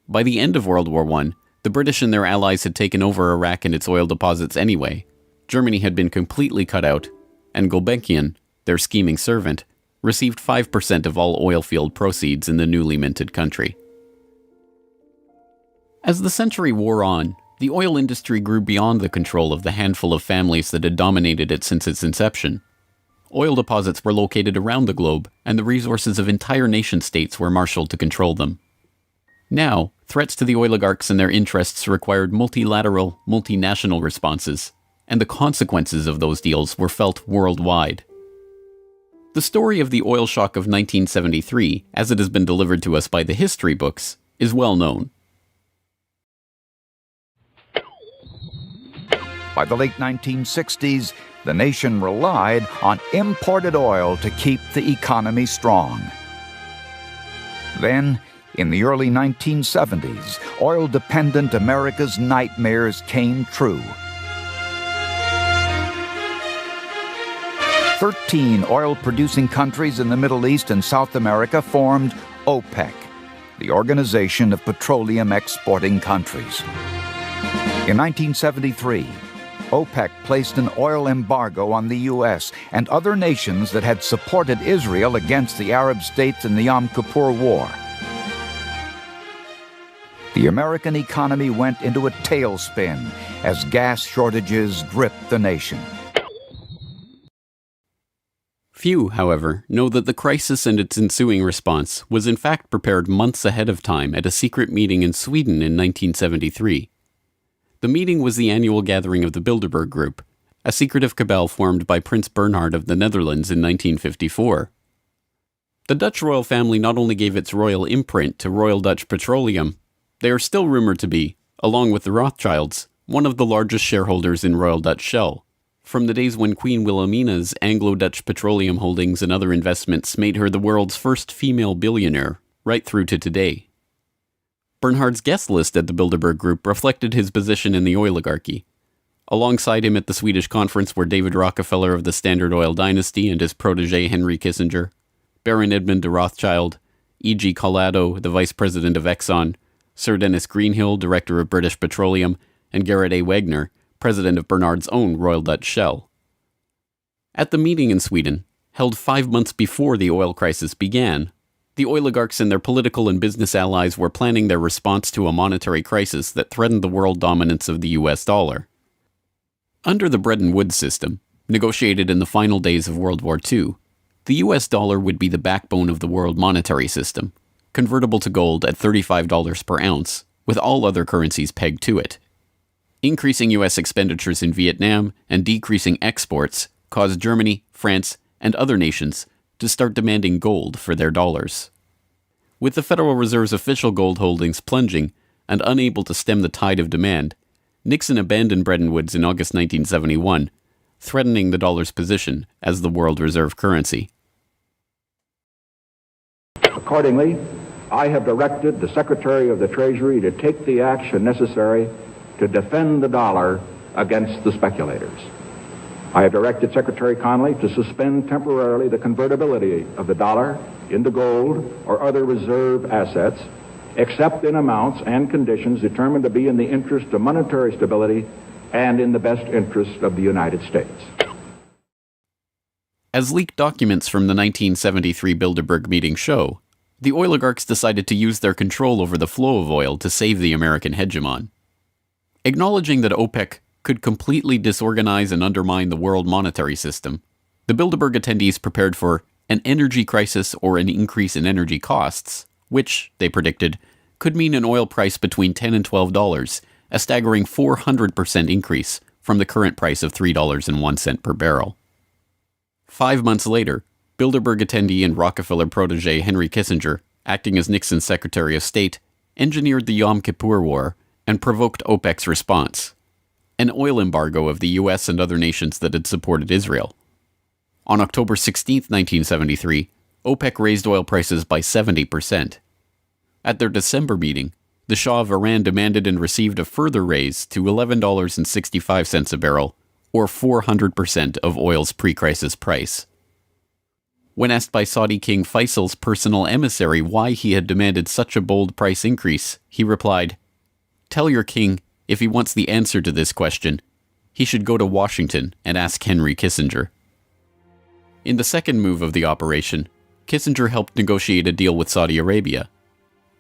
By the end of World War I, the British and their allies had taken over Iraq and its oil deposits anyway. Germany had been completely cut out, and Gulbenkian, their scheming servant, received 5% of all oil field proceeds in the newly minted country. As the century wore on, the oil industry grew beyond the control of the handful of families that had dominated it since its inception. Oil deposits were located around the globe, and the resources of entire nation-states were marshaled to control them. Now, threats to the oligarchs and their interests required multilateral, multinational responses, and the consequences of those deals were felt worldwide. The story of the oil shock of 1973, as it has been delivered to us by the history books, is well known. By the late 1960s, the nation relied on imported oil to keep the economy strong. Then, in the early 1970s, oil-dependent America's nightmares came true. 13 oil-producing countries in the Middle East and South America formed OPEC, the Organization of Petroleum Exporting Countries. In 1973, OPEC placed an oil embargo on the U.S. and other nations that had supported Israel against the Arab states in the Yom Kippur War. The American economy went into a tailspin as gas shortages gripped the nation. Few, however, know that the crisis and its ensuing response was in fact prepared months ahead of time at a secret meeting in Sweden in 1973. The meeting was the annual gathering of the Bilderberg Group, a secretive cabal formed by Prince Bernhard of the Netherlands in 1954. The Dutch royal family not only gave its royal imprint to Royal Dutch Petroleum, they are still rumored to be, along with the Rothschilds, one of the largest shareholders in Royal Dutch Shell, from the days when Queen Wilhelmina's Anglo-Dutch petroleum holdings and other investments made her the world's first female billionaire, right through to today. Bernhard's guest list at the Bilderberg Group reflected his position in the oligarchy. Alongside him at the Swedish conference were David Rockefeller of the Standard Oil dynasty and his protege Henry Kissinger, Baron Edmund de Rothschild, E.G. Collado, the vice president of Exxon, Sir Dennis Greenhill, director of British Petroleum, and Gerrit A. Wagner, president of Bernhard's own Royal Dutch Shell. At the meeting in Sweden, held 5 months before the oil crisis began, the oligarchs and their political and business allies were planning their response to a monetary crisis that threatened the world dominance of the US dollar. Under the Bretton Woods system, negotiated in the final days of World War II, the US dollar would be the backbone of the world monetary system, convertible to gold at $35 per ounce, with all other currencies pegged to it. Increasing US expenditures in Vietnam and decreasing exports caused Germany, France, and other nations to start demanding gold for their dollars. With the Federal Reserve's official gold holdings plunging and unable to stem the tide of demand, Nixon abandoned Bretton Woods in August 1971, threatening the dollar's position as the world reserve currency. Accordingly, I have directed the Secretary of the Treasury to take the action necessary to defend the dollar against the speculators. I have directed Secretary Connally to suspend temporarily the convertibility of the dollar into gold or other reserve assets, except in amounts and conditions determined to be in the interest of monetary stability and in the best interest of the United States. As leaked documents from the 1973 Bilderberg meeting show, the oligarchs decided to use their control over the flow of oil to save the American hegemon. Acknowledging that OPEC could completely disorganize and undermine the world monetary system, the Bilderberg attendees prepared for an energy crisis or an increase in energy costs, which, they predicted, could mean an oil price between $10 and $12, a staggering 400% increase from the current price of $3.01 per barrel. 5 months later, Bilderberg attendee and Rockefeller protege Henry Kissinger, acting as Nixon's Secretary of State, engineered the Yom Kippur War and provoked OPEC's response, an oil embargo of the US and other nations that had supported Israel. On October 16, 1973, OPEC raised oil prices by 70%. At their December meeting, the Shah of Iran demanded and received a further raise to $11.65 a barrel, or 400% of oil's pre-crisis price. When asked by Saudi King Faisal's personal emissary why he had demanded such a bold price increase, he replied, "Tell your king, if he wants the answer to this question, he should go to Washington and ask Henry Kissinger." In the second move of the operation, Kissinger helped negotiate a deal with Saudi Arabia.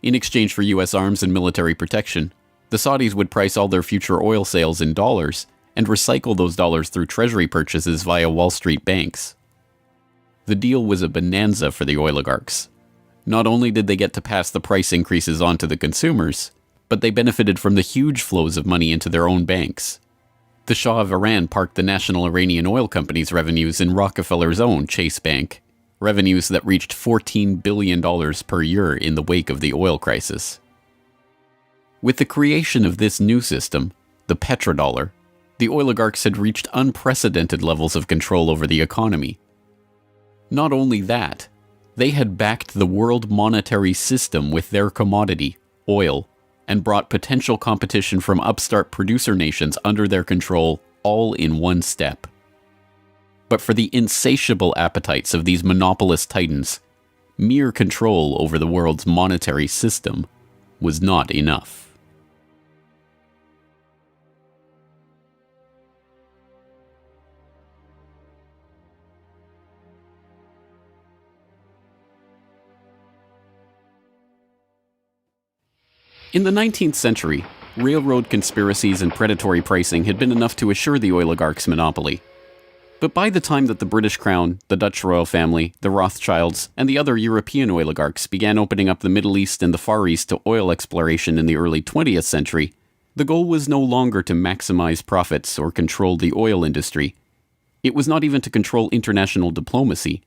In exchange for US arms and military protection, the Saudis would price all their future oil sales in dollars and recycle those dollars through treasury purchases via Wall Street banks. The deal was a bonanza for the oligarchs. Not only did they get to pass the price increases on to the consumers, but they benefited from the huge flows of money into their own banks. The Shah of Iran parked the National Iranian Oil Company's revenues in Rockefeller's own Chase Bank, revenues that reached $14 billion per year in the wake of the oil crisis. With the creation of this new system, the petrodollar, the oligarchs had reached unprecedented levels of control over the economy. Not only that, they had backed the world monetary system with their commodity, oil, and brought potential competition from upstart producer nations under their control all in one step. But for the insatiable appetites of these monopolist titans, mere control over the world's monetary system was not enough. In the 19th century, railroad conspiracies and predatory pricing had been enough to assure the oligarchs' monopoly. But by the time that the British Crown, the Dutch royal family, the Rothschilds, and the other European oligarchs began opening up the Middle East and the Far East to oil exploration in the early 20th century, the goal was no longer to maximize profits or control the oil industry. It was not even to control international diplomacy.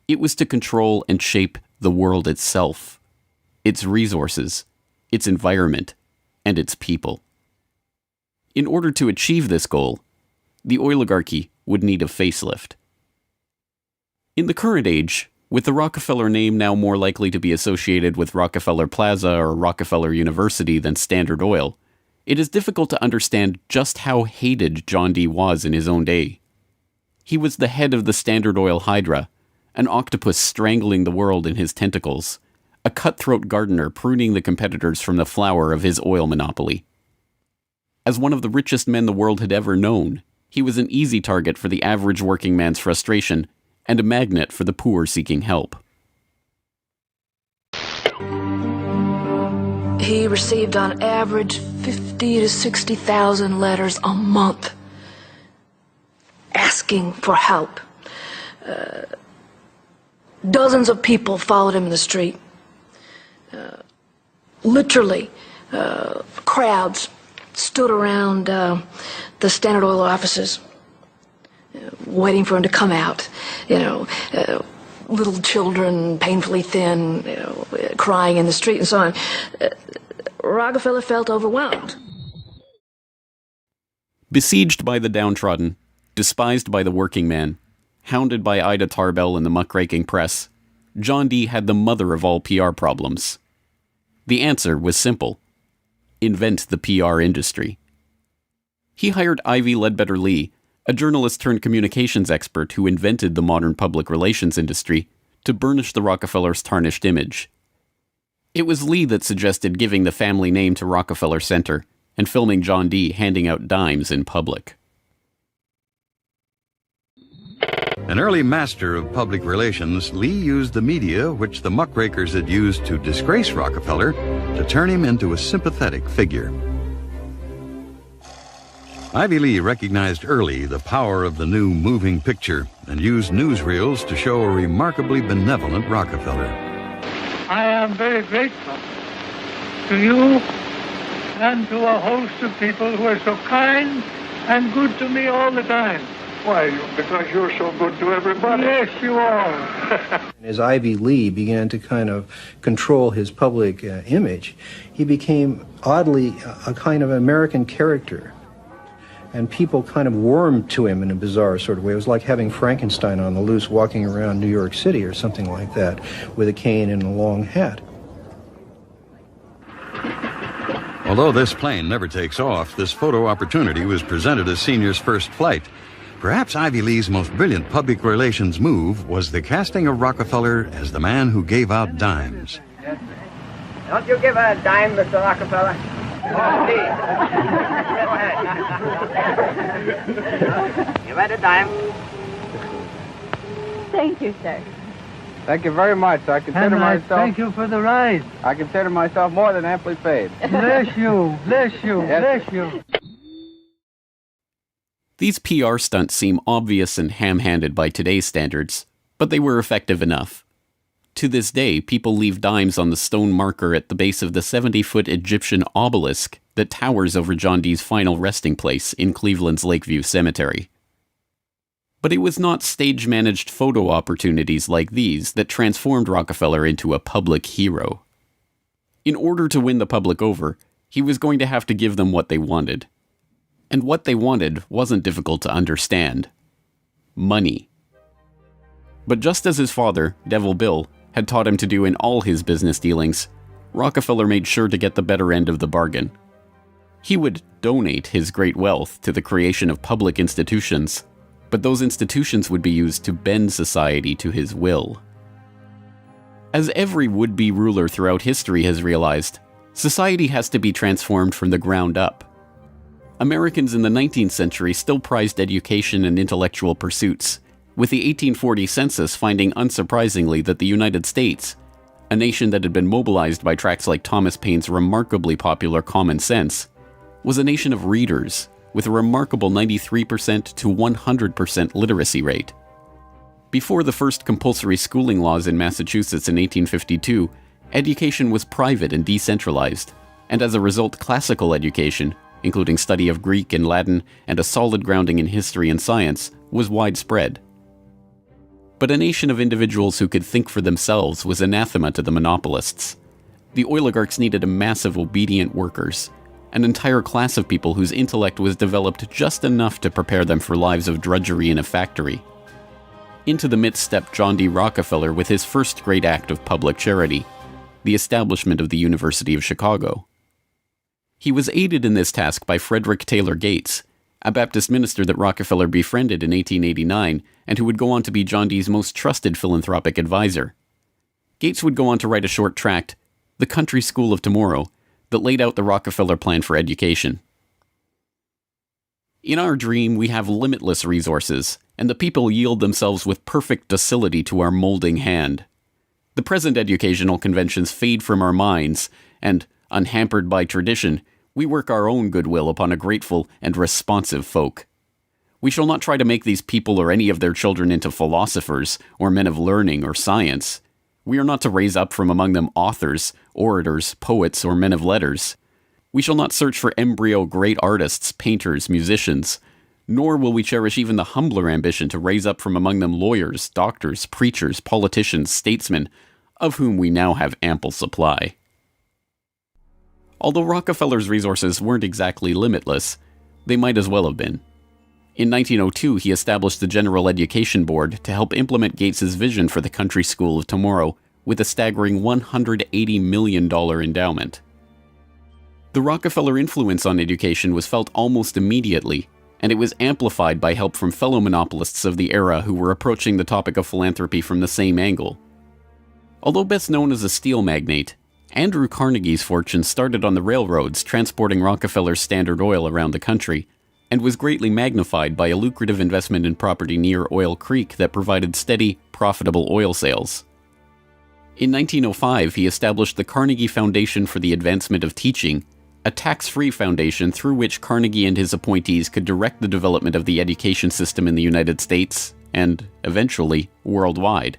It was to control and shape the world itself, its resources, its environment, and its people. In order to achieve this goal, the oligarchy would need a facelift. In the current age, with the Rockefeller name now more likely to be associated with Rockefeller Plaza or Rockefeller University than Standard Oil, it is difficult to understand just how hated John D. was in his own day. He was the head of the Standard Oil Hydra, an octopus strangling the world in his tentacles, a cutthroat gardener pruning the competitors from the flower of his oil monopoly. As one of the richest men the world had ever known, he was an easy target for the average working man's frustration and a magnet for the poor seeking help. He received on average 50 to 60,000 letters a month asking for help. Dozens of people followed him in the street. Literally, crowds stood around the Standard Oil offices, waiting for him to come out. Little children, painfully thin, crying in the street and so on. Rockefeller felt overwhelmed. Besieged by the downtrodden, despised by the working man, hounded by Ida Tarbell and the muckraking press, John D. had the mother of all PR problems. The answer was simple: invent the PR industry. He hired Ivy Ledbetter Lee, a journalist turned communications expert who invented the modern public relations industry, to burnish the Rockefellers' tarnished image. It was Lee that suggested giving the family name to Rockefeller Center and filming John D. handing out dimes in public. An early master of public relations, Lee used the media which the muckrakers had used to disgrace Rockefeller to turn him into a sympathetic figure. Ivy Lee recognized early the power of the new moving picture and used newsreels to show a remarkably benevolent Rockefeller. I am very grateful to you and to a host of people who are so kind and good to me all the time. Why, because you're so good to everybody. Yes, you are. As Ivy Lee began to kind of control his public image, he became oddly a kind of American character. And people kind of warmed to him in a bizarre sort of way. It was like having Frankenstein on the loose walking around New York City or something like that, with a cane and a long hat. Although this plane never takes off, this photo opportunity was presented as Senior's first flight. Perhaps Ivy Lee's most brilliant public relations move was the casting of Rockefeller as the man who gave out dimes. Don't you give a dime, Mr. Rockefeller? Oh, please. Go ahead. You read a dime? Thank you, sir. Thank you very much. I consider myself... Thank you for the ride. I consider myself more than amply paid. Bless you, bless you, Yes. bless you. These PR stunts seem obvious and ham-handed by today's standards, but they were effective enough. To this day, people leave dimes on the stone marker at the base of the 70-foot Egyptian obelisk that towers over John D.'s final resting place in Cleveland's Lakeview Cemetery. But it was not stage-managed photo opportunities like these that transformed Rockefeller into a public hero. In order to win the public over, he was going to have to give them what they wanted. And what they wanted wasn't difficult to understand. Money. But just as his father, Devil Bill, had taught him to do in all his business dealings, Rockefeller made sure to get the better end of the bargain. He would donate his great wealth to the creation of public institutions, but those institutions would be used to bend society to his will. As every would-be ruler throughout history has realized, society has to be transformed from the ground up. Americans in the 19th century still prized education and intellectual pursuits, with the 1840 census finding unsurprisingly that the United States, a nation that had been mobilized by tracts like Thomas Paine's remarkably popular Common Sense, was a nation of readers with a remarkable 93% to 100% literacy rate. Before the first compulsory schooling laws in Massachusetts in 1852, education was private and decentralized, and as a result classical education, including study of Greek and Latin and a solid grounding in history and science, was widespread. But a nation of individuals who could think for themselves was anathema to the monopolists. The oligarchs needed a mass of obedient workers, an entire class of people whose intellect was developed just enough to prepare them for lives of drudgery in a factory. Into the midst stepped John D. Rockefeller with his first great act of public charity, the establishment of the University of Chicago. He was aided in this task by Frederick Taylor Gates, a Baptist minister that Rockefeller befriended in 1889 and who would go on to be John D.'s most trusted philanthropic advisor. Gates would go on to write a short tract, The Country School of Tomorrow, that laid out the Rockefeller plan for education. In our dream, we have limitless resources, and the people yield themselves with perfect docility to our molding hand. The present educational conventions fade from our minds, and, unhampered by tradition, we work our own goodwill upon a grateful and responsive folk. We shall not try to make these people or any of their children into philosophers, or men of learning or science. We are not to raise up from among them authors, orators, poets, or men of letters. We shall not search for embryo great artists, painters, musicians, nor will we cherish even the humbler ambition to raise up from among them lawyers, doctors, preachers, politicians, statesmen, of whom we now have ample supply. Although Rockefeller's resources weren't exactly limitless, they might as well have been. In 1902, he established the General Education Board to help implement Gates's vision for the Country School of Tomorrow with a staggering $180 million endowment. The Rockefeller influence on education was felt almost immediately, and it was amplified by help from fellow monopolists of the era who were approaching the topic of philanthropy from the same angle. Although best known as a steel magnate, Andrew Carnegie's fortune started on the railroads transporting Rockefeller's Standard Oil around the country, and was greatly magnified by a lucrative investment in property near Oil Creek that provided steady, profitable oil sales. In 1905, he established the Carnegie Foundation for the Advancement of Teaching, a tax-free foundation through which Carnegie and his appointees could direct the development of the education system in the United States, and, eventually, worldwide.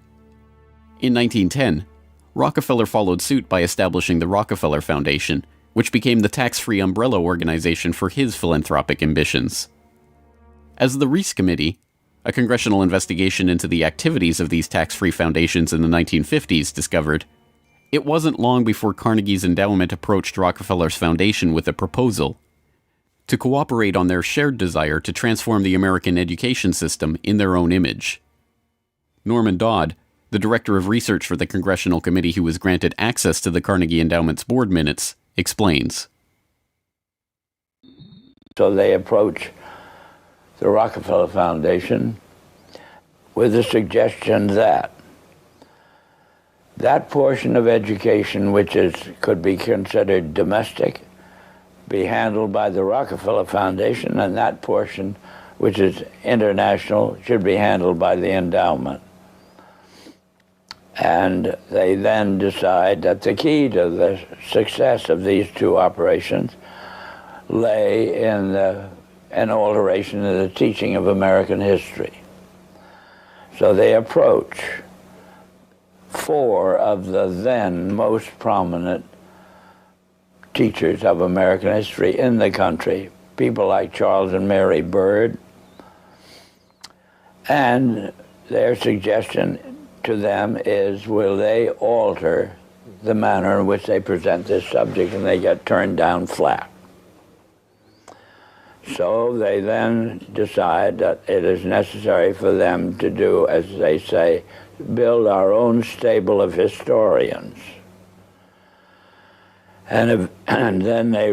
In 1910, Rockefeller followed suit by establishing the Rockefeller Foundation, which became the tax-free umbrella organization for his philanthropic ambitions. As the Reese Committee, a congressional investigation into the activities of these tax-free foundations in the 1950s, discovered, it wasn't long before Carnegie's endowment approached Rockefeller's foundation with a proposal to cooperate on their shared desire to transform the American education system in their own image. Norman Dodd, the director of research for the congressional committee who was granted access to the Carnegie Endowment's board minutes, explains. So they approach the Rockefeller Foundation with the suggestion that that portion of education which could be considered domestic be handled by the Rockefeller Foundation, and that portion which is international should be handled by the endowment. And they then decide that the key to the success of these two operations lay in an alteration in the teaching of American history. So they approach four of the then most prominent teachers of American history in the country, people like Charles and Mary Bird, and their suggestion to them is, will they alter the manner in which they present this subject, and they get turned down flat. So they then decide that it is necessary for them to do, as they say, build our own stable of historians. And then they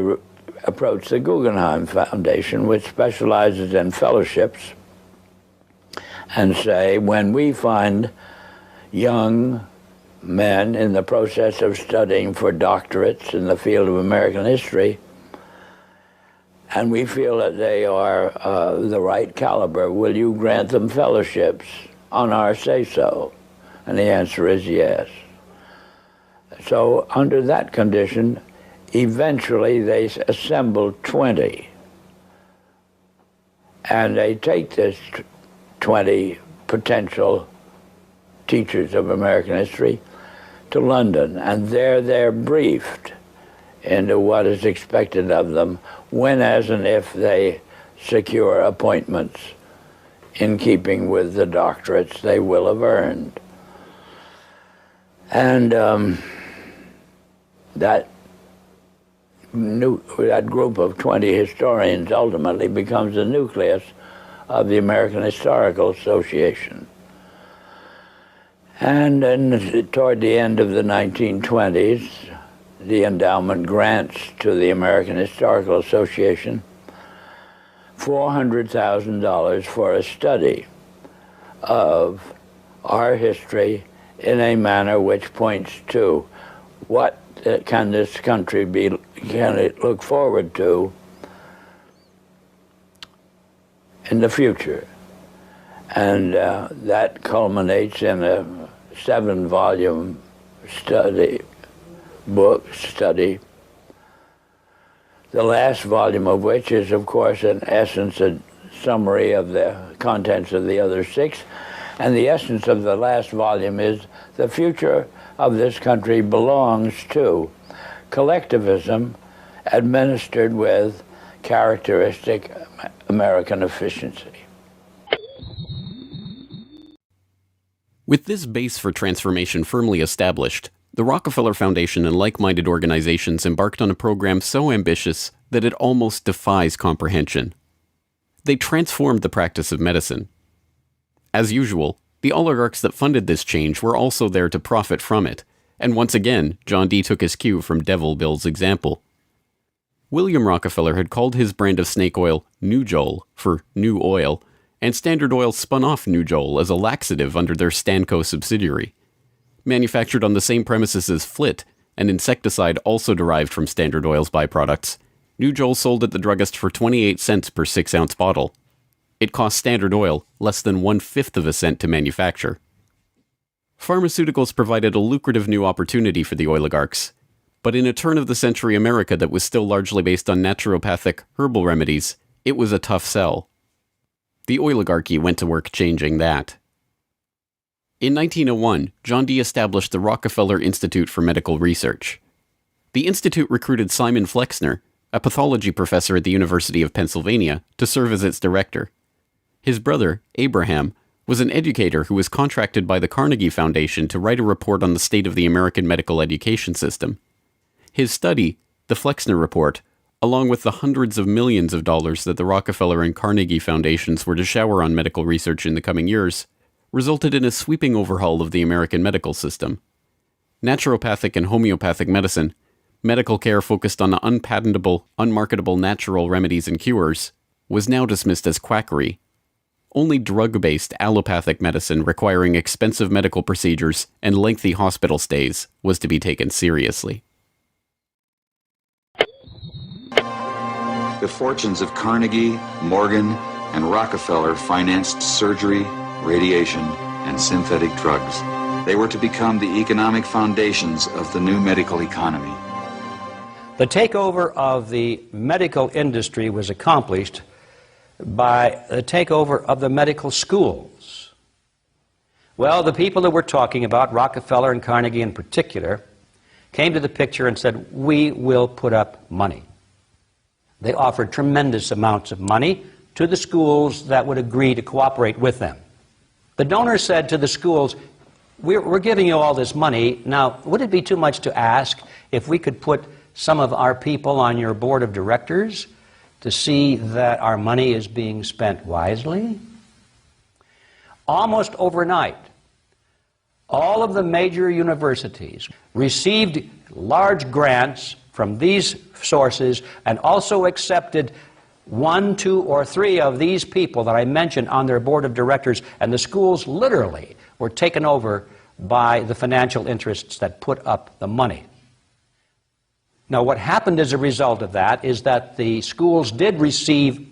approach the Guggenheim Foundation, which specializes in fellowships, and say, when we find young men in the process of studying for doctorates in the field of American history, and we feel that they are the right caliber, will you grant them fellowships on our say-so? And the answer is yes. So under that condition, eventually they assemble 20. And they take this 20 potential teachers of American history to London, and there they're briefed into what is expected of them when, as and if they secure appointments in keeping with the doctorates they will have earned. And that group of 20 historians ultimately becomes the nucleus of the American Historical Association. And then toward the end of the 1920s, the endowment grants to the American Historical Association $400,000 for a study of our history in a manner which points to what can this country can it look forward to in the future. And that culminates in a 7-volume study, the last volume of which is, of course, in essence a summary of the contents of the other 6. And the essence of the last volume is the future of this country belongs to collectivism administered with characteristic American efficiency. With this base for transformation firmly established, the Rockefeller Foundation and like-minded organizations embarked on a program so ambitious that it almost defies comprehension. They transformed the practice of medicine. As usual, the oligarchs that funded this change were also there to profit from it, and once again, John D. took his cue from Devil Bill's example. William Rockefeller had called his brand of snake oil Nujol for new oil, and Standard Oil spun off Nujol as a laxative under their Stanco subsidiary. Manufactured on the same premises as Flit, an insecticide also derived from Standard Oil's byproducts, Nujol sold at the druggist for 28 cents per 6-ounce bottle. It cost Standard Oil less than 1/5 of a cent to manufacture. Pharmaceuticals provided a lucrative new opportunity for the oligarchs, but in a turn-of-the-century America that was still largely based on naturopathic herbal remedies, it was a tough sell. The oligarchy went to work changing that. In 1901, John D. established the Rockefeller Institute for Medical Research. The institute recruited Simon Flexner, a pathology professor at the University of Pennsylvania, to serve as its director. His brother, Abraham, was an educator who was contracted by the Carnegie Foundation to write a report on the state of the American medical education system. His study, the Flexner Report, along with the hundreds of millions of dollars that the Rockefeller and Carnegie Foundations were to shower on medical research in the coming years, resulted in a sweeping overhaul of the American medical system. Naturopathic and homeopathic medicine, medical care focused on unpatentable, unmarketable natural remedies and cures, was now dismissed as quackery. Only drug-based allopathic medicine requiring expensive medical procedures and lengthy hospital stays was to be taken seriously. The fortunes of Carnegie, Morgan, and Rockefeller financed surgery, radiation, and synthetic drugs. They were to become the economic foundations of the new medical economy. The takeover of the medical industry was accomplished by the takeover of the medical schools. Well, the people that we're talking about, Rockefeller and Carnegie in particular, came to the picture and said, we will put up money. They offered tremendous amounts of money to the schools that would agree to cooperate with them. The donors said to the schools, we're giving you all this money. Now, would it be too much to ask if we could put some of our people on your board of directors to see that our money is being spent wisely? Almost overnight, all of the major universities received large grants from these sources and also accepted 1, 2, or 3 of these people that I mentioned on their board of directors, and the schools literally were taken over by the financial interests that put up the money. Now, what happened as a result of that is that the schools did receive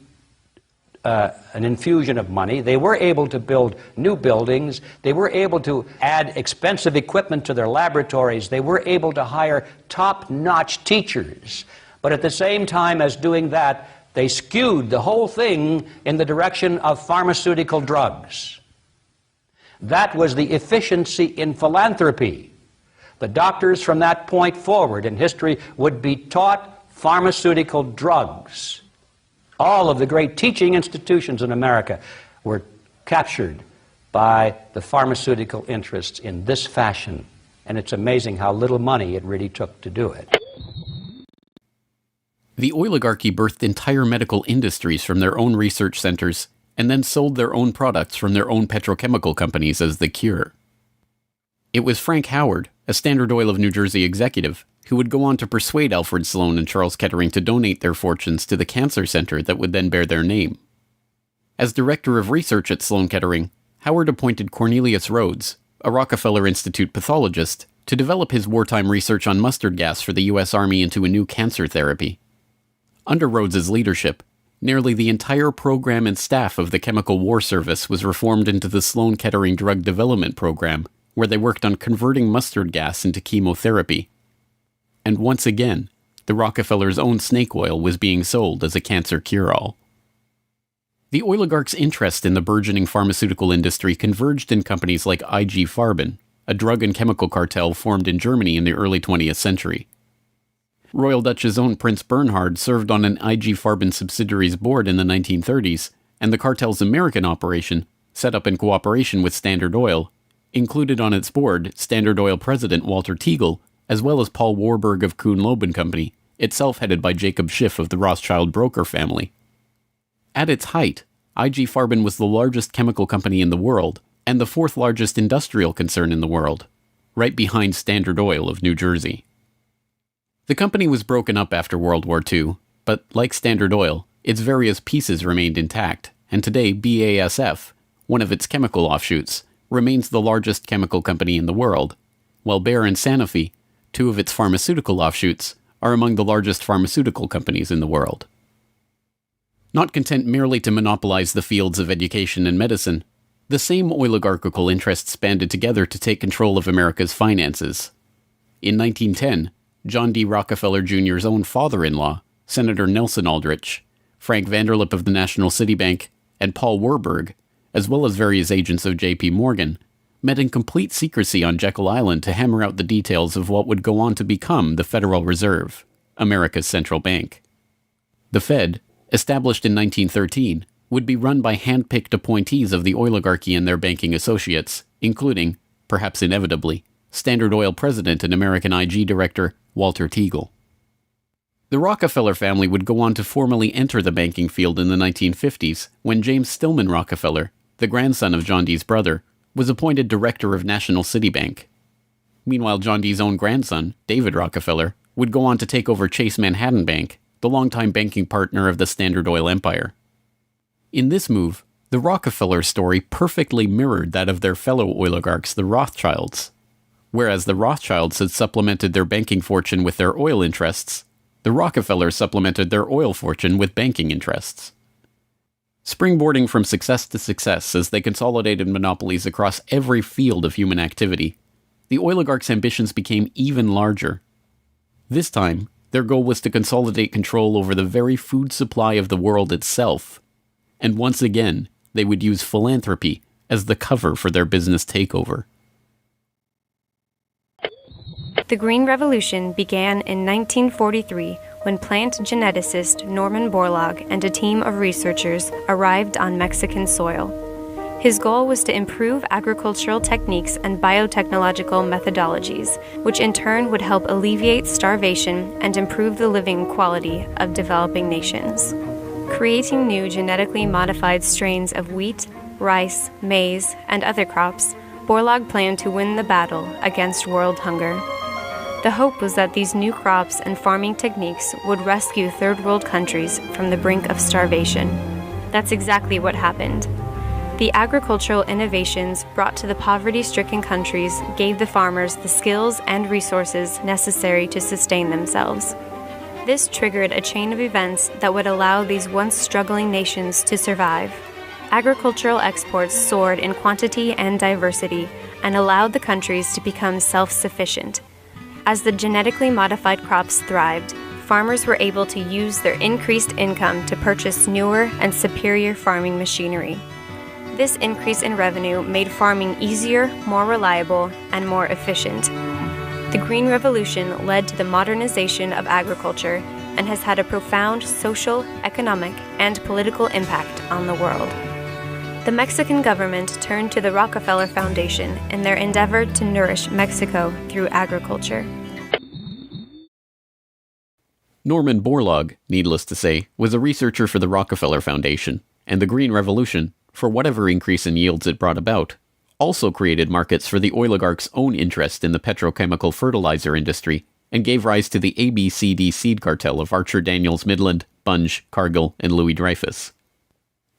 an infusion of money. They were able to build new buildings. They were able to add expensive equipment to their laboratories. They were able to hire top-notch teachers. But at the same time as doing that, they skewed the whole thing in the direction of pharmaceutical drugs. That was the efficiency in philanthropy. The doctors from that point forward in history would be taught pharmaceutical drugs. All of the great teaching institutions in America were captured by the pharmaceutical interests in this fashion. And it's amazing how little money it really took to do it. The oligarchy birthed entire medical industries from their own research centers and then sold their own products from their own petrochemical companies as the cure. It was Frank Howard, a Standard Oil of New Jersey executive, who would go on to persuade Alfred Sloan and Charles Kettering to donate their fortunes to the cancer center that would then bear their name. As director of research at Sloan Kettering, Howard appointed Cornelius Rhodes, a Rockefeller Institute pathologist, to develop his wartime research on mustard gas for the U.S. Army into a new cancer therapy. Under Rhodes's leadership, nearly the entire program and staff of the Chemical War Service was reformed into the Sloan Kettering Drug Development Program, where they worked on converting mustard gas into chemotherapy. And once again, the Rockefellers' own snake oil was being sold as a cancer cure-all. The oligarchs' interest in the burgeoning pharmaceutical industry converged in companies like IG Farben, a drug and chemical cartel formed in Germany in the early 20th century. Royal Dutch's own Prince Bernhard served on an IG Farben subsidiary's board in the 1930s, and the cartel's American operation, set up in cooperation with Standard Oil, included on its board Standard Oil president Walter Teagle, as well as Paul Warburg of Kuhn-Loeb and Company, itself headed by Jacob Schiff of the Rothschild broker family. At its height, IG Farben was the largest chemical company in the world, and the fourth largest industrial concern in the world, right behind Standard Oil of New Jersey. The company was broken up after World War II, but like Standard Oil, its various pieces remained intact, and today BASF, one of its chemical offshoots, remains the largest chemical company in the world, while Bayer and Sanofi, two of its pharmaceutical offshoots, are among the largest pharmaceutical companies in the world. Not content merely to monopolize the fields of education and medicine, the same oligarchical interests banded together to take control of America's finances. In 1910, John D. Rockefeller Jr.'s own father-in-law, Senator Nelson Aldrich, Frank Vanderlip of the National City Bank, and Paul Warburg, as well as various agents of J.P. Morgan, met in complete secrecy on Jekyll Island to hammer out the details of what would go on to become the Federal Reserve, America's central bank. The Fed, established in 1913, would be run by hand-picked appointees of the oligarchy and their banking associates, including, perhaps inevitably, Standard Oil president and American IG director Walter Teagle. The Rockefeller family would go on to formally enter the banking field in the 1950s when James Stillman Rockefeller, the grandson of John D's brother, was appointed director of National City Bank. Meanwhile, John D's own grandson, David Rockefeller, would go on to take over Chase Manhattan Bank, the longtime banking partner of the Standard Oil empire. In this move, the Rockefeller story perfectly mirrored that of their fellow oligarchs, the Rothschilds. Whereas the Rothschilds had supplemented their banking fortune with their oil interests, the Rockefellers supplemented their oil fortune with banking interests. Springboarding from success to success as they consolidated monopolies across every field of human activity, the oligarchs' ambitions became even larger. This time, their goal was to consolidate control over the very food supply of the world itself, and once again, they would use philanthropy as the cover for their business takeover. The Green Revolution began in 1943 when plant geneticist Norman Borlaug and a team of researchers arrived on Mexican soil. His goal was to improve agricultural techniques and biotechnological methodologies, which in turn would help alleviate starvation and improve the living quality of developing nations. Creating new genetically modified strains of wheat, rice, maize, and other crops, Borlaug planned to win the battle against world hunger. The hope was that these new crops and farming techniques would rescue third world countries from the brink of starvation. That's exactly what happened. The agricultural innovations brought to the poverty-stricken countries gave the farmers the skills and resources necessary to sustain themselves. This triggered a chain of events that would allow these once struggling nations to survive. Agricultural exports soared in quantity and diversity and allowed the countries to become self-sufficient. As the genetically modified crops thrived, farmers were able to use their increased income to purchase newer and superior farming machinery. This increase in revenue made farming easier, more reliable, and more efficient. The Green Revolution led to the modernization of agriculture and has had a profound social, economic, and political impact on the world. The Mexican government turned to the Rockefeller Foundation in their endeavor to nourish Mexico through agriculture. Norman Borlaug, needless to say, was a researcher for the Rockefeller Foundation, and the Green Revolution, for whatever increase in yields it brought about, also created markets for the oligarchs' own interest in the petrochemical fertilizer industry and gave rise to the ABCD seed cartel of Archer Daniels Midland, Bunge, Cargill, and Louis Dreyfus.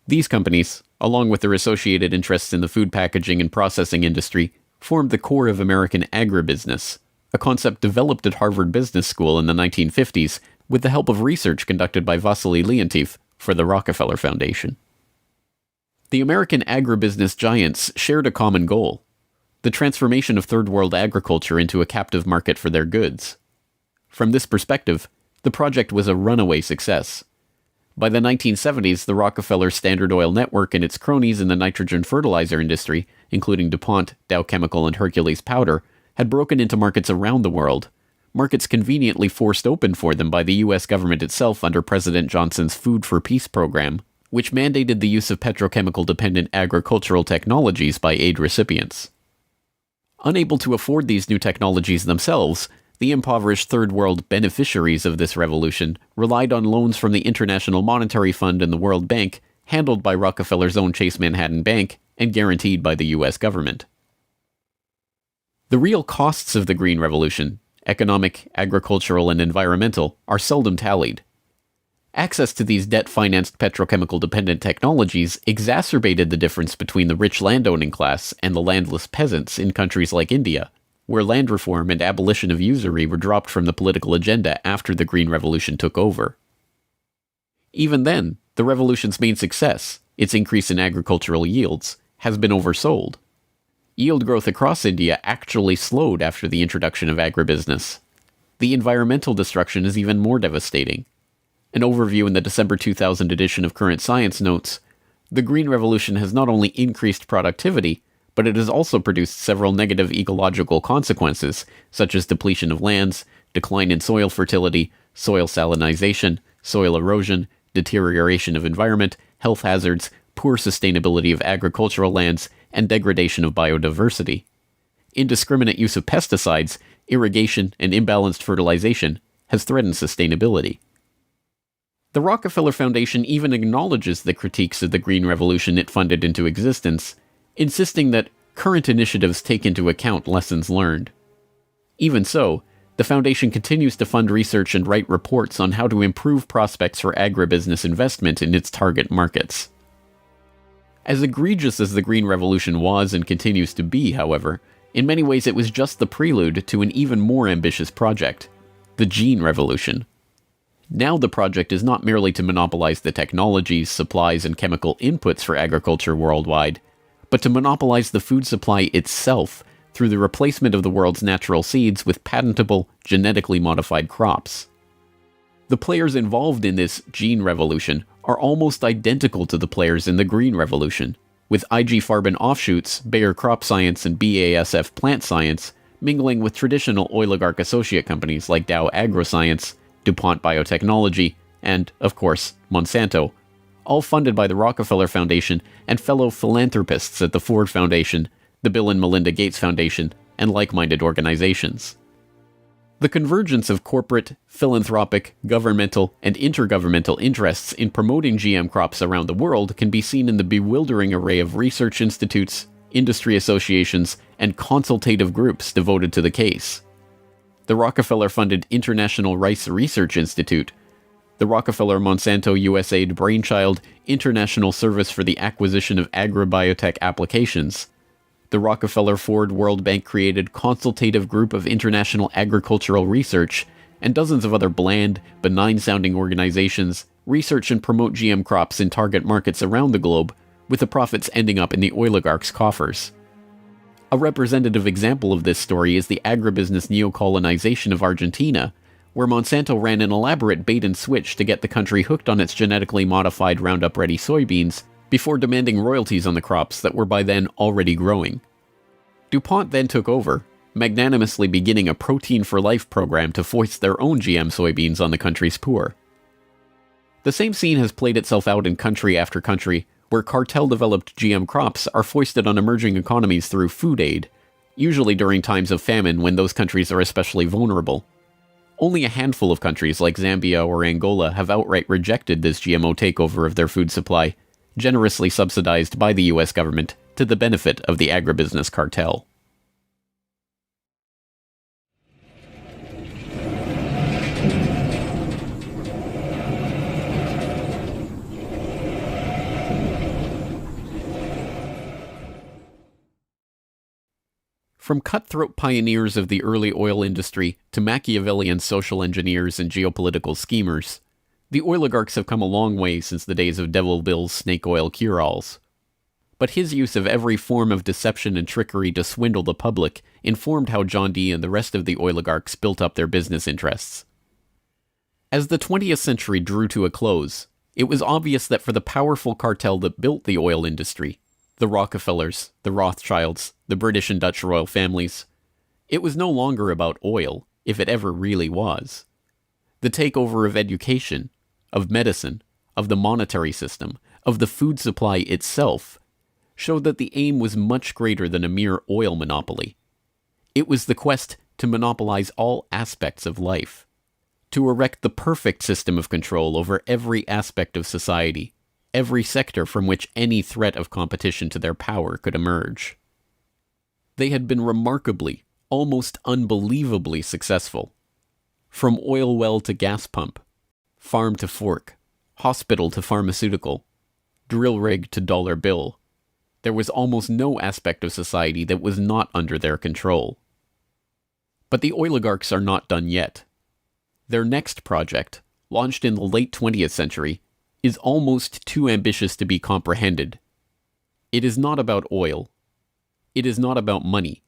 These companies, along with their associated interests in the food packaging and processing industry, formed the core of American agribusiness, a concept developed at Harvard Business School in the 1950s with the help of research conducted by Vasily Leontief for the Rockefeller Foundation. The American agribusiness giants shared a common goal: the transformation of Third World agriculture into a captive market for their goods. From this perspective, the project was a runaway success. By the 1970s, the Rockefeller Standard Oil Network and its cronies in the nitrogen fertilizer industry, including DuPont, Dow Chemical, and Hercules Powder, had broken into markets around the world, markets conveniently forced open for them by the U.S. government itself under President Johnson's Food for Peace program, which mandated the use of petrochemical-dependent agricultural technologies by aid recipients. Unable to afford these new technologies themselves, the impoverished Third World beneficiaries of this revolution relied on loans from the International Monetary Fund and the World Bank, handled by Rockefeller's own Chase Manhattan Bank and guaranteed by the U.S. government. The real costs of the Green Revolution, economic, agricultural, and environmental, are seldom tallied. Access to these debt-financed petrochemical-dependent technologies exacerbated the difference between the rich landowning class and the landless peasants in countries like India, where land reform and abolition of usury were dropped from the political agenda after the Green Revolution took over. Even then, the revolution's main success, its increase in agricultural yields, has been oversold. Yield growth across India actually slowed after the introduction of agribusiness. The environmental destruction is even more devastating. An overview in the December 2000 edition of Current Science notes, the Green Revolution has not only increased productivity, but it has also produced several negative ecological consequences, such as depletion of lands, decline in soil fertility, soil salinization, soil erosion, deterioration of environment, health hazards, poor sustainability of agricultural lands, and degradation of biodiversity. Indiscriminate use of pesticides, irrigation, and imbalanced fertilization has threatened sustainability. The Rockefeller Foundation even acknowledges the critiques of the Green Revolution it funded into existence, insisting that current initiatives take into account lessons learned. Even so, the Foundation continues to fund research and write reports on how to improve prospects for agribusiness investment in its target markets. As egregious as the Green Revolution was and continues to be, however, in many ways it was just the prelude to an even more ambitious project, the Gene Revolution. Now the project is not merely to monopolize the technologies, supplies, and chemical inputs for agriculture worldwide, but to monopolize the food supply itself through the replacement of the world's natural seeds with patentable, genetically modified crops. The players involved in this Gene Revolution are almost identical to the players in the Green Revolution, with IG Farben offshoots, Bayer Crop Science, and BASF Plant Science mingling with traditional oligarch associate companies like Dow AgroScience, DuPont Biotechnology, and, of course, Monsanto, all funded by the Rockefeller Foundation and fellow philanthropists at the Ford Foundation, the Bill and Melinda Gates Foundation, and like-minded organizations. The convergence of corporate, philanthropic, governmental, and intergovernmental interests in promoting GM crops around the world can be seen in the bewildering array of research institutes, industry associations, and consultative groups devoted to the case. The Rockefeller-funded International Rice Research Institute, the Rockefeller-Monsanto USAID Brainchild International Service for the Acquisition of Agrobiotech Applications, the Rockefeller-Ford World Bank-created Consultative Group of International Agricultural Research, and dozens of other bland, benign-sounding organizations research and promote GM crops in target markets around the globe, with the profits ending up in the oligarchs' coffers. A representative example of this story is the agribusiness neocolonization of Argentina, where Monsanto ran an elaborate bait-and-switch to get the country hooked on its genetically modified Roundup-ready soybeans, before demanding royalties on the crops that were by then already growing. DuPont then took over, magnanimously beginning a Protein for Life program to foist their own GM soybeans on the country's poor. The same scene has played itself out in country after country, where cartel-developed GM crops are foisted on emerging economies through food aid, usually during times of famine when those countries are especially vulnerable. Only a handful of countries like Zambia or Angola have outright rejected this GMO takeover of their food supply, generously subsidized by the US government to the benefit of the agribusiness cartel. From cutthroat pioneers of the early oil industry to Machiavellian social engineers and geopolitical schemers, the oligarchs have come a long way since the days of Devil Bill's snake oil cure-alls. But his use of every form of deception and trickery to swindle the public informed how John Dee and the rest of the oligarchs built up their business interests. As the 20th century drew to a close, it was obvious that for the powerful cartel that built the oil industry, the Rockefellers, the Rothschilds, the British and Dutch royal families, it was no longer about oil, if it ever really was. The takeover of education, of medicine, of the monetary system, of the food supply itself, showed that the aim was much greater than a mere oil monopoly. It was the quest to monopolize all aspects of life, to erect the perfect system of control over every aspect of society, every sector from which any threat of competition to their power could emerge. They had been remarkably, almost unbelievably successful. From oil well to gas pump, farm to fork, hospital to pharmaceutical, drill rig to dollar bill, there was almost no aspect of society that was not under their control. But the oligarchs are not done yet. Their next project, launched in the late 20th century, is almost too ambitious to be comprehended. It is not about oil. It is not about money.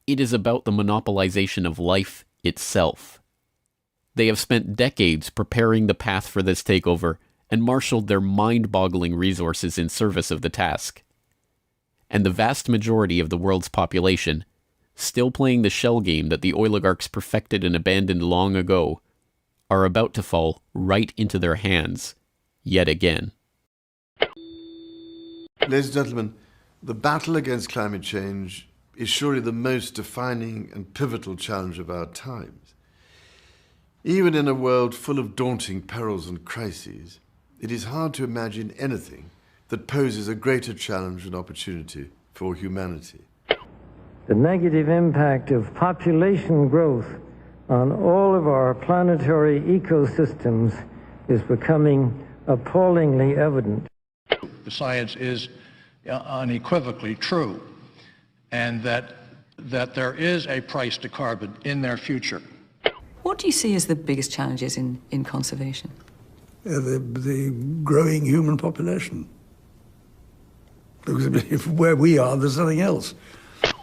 It is about the monopolization of life itself. They have spent decades preparing the path for this takeover and marshaled their mind-boggling resources in service of the task. And the vast majority of the world's population, still playing the shell game that the oligarchs perfected and abandoned long ago, are about to fall right into their hands yet again. Ladies and gentlemen, the battle against climate change is surely the most defining and pivotal challenge of our times. Even in a world full of daunting perils and crises, it is hard to imagine anything that poses a greater challenge and opportunity for humanity. The negative impact of population growth on all of our planetary ecosystems is becoming appallingly evident. The science is unequivocally true, and that there is a price to carbon in their future. What do you see as the biggest challenges in conservation? The growing human population. Because where we are, there's nothing else.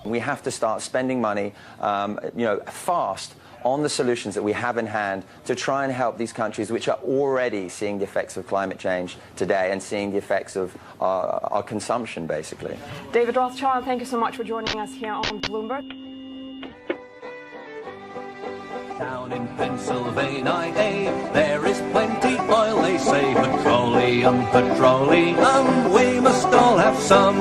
We have to start spending money, fast on the solutions that we have in hand to try and help these countries which are already seeing the effects of climate change today and seeing the effects of our consumption, basically. David Rothschild, thank you so much for joining us here on Bloomberg. Down in Pennsylvania, there is plenty oil, they say. Petroleum, petroleum, we must all have some.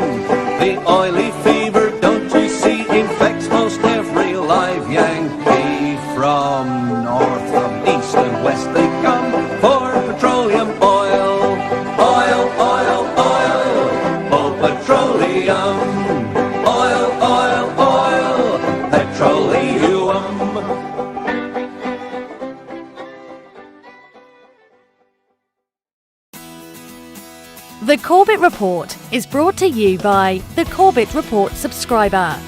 The oily fever, don't you see, infects most every live Yankee. From north, from east and west they come for petroleum oil. Oil, oil, oil, oh petroleum. Oil, oil, oil, petroleum. The Corbett Report is brought to you by the Corbett Report subscriber,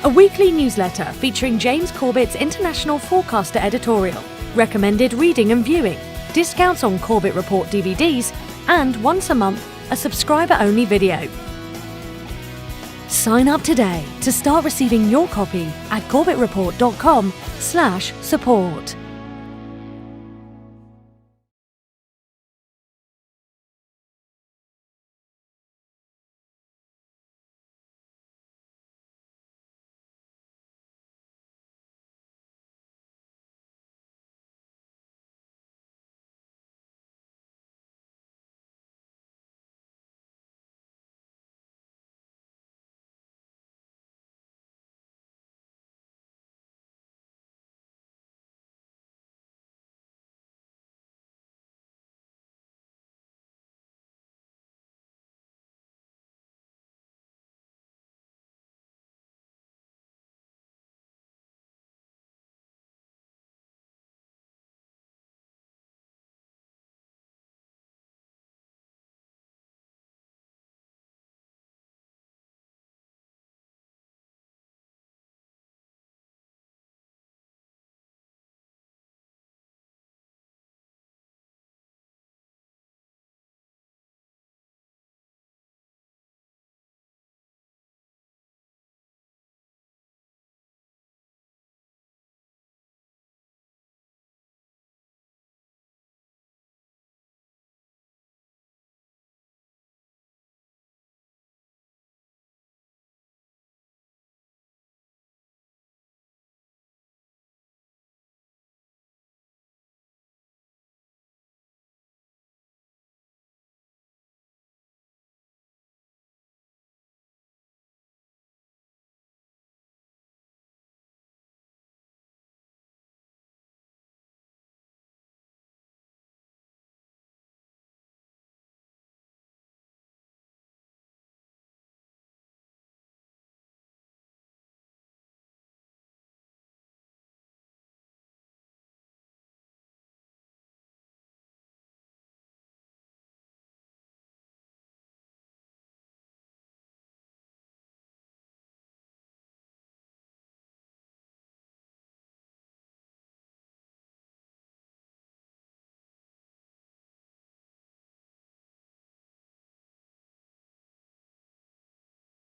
a weekly newsletter featuring James Corbett's International Forecaster editorial, recommended reading and viewing, discounts on Corbett Report DVDs, and once a month, a subscriber-only video. Sign up today to start receiving your copy at corbettreport.com/support.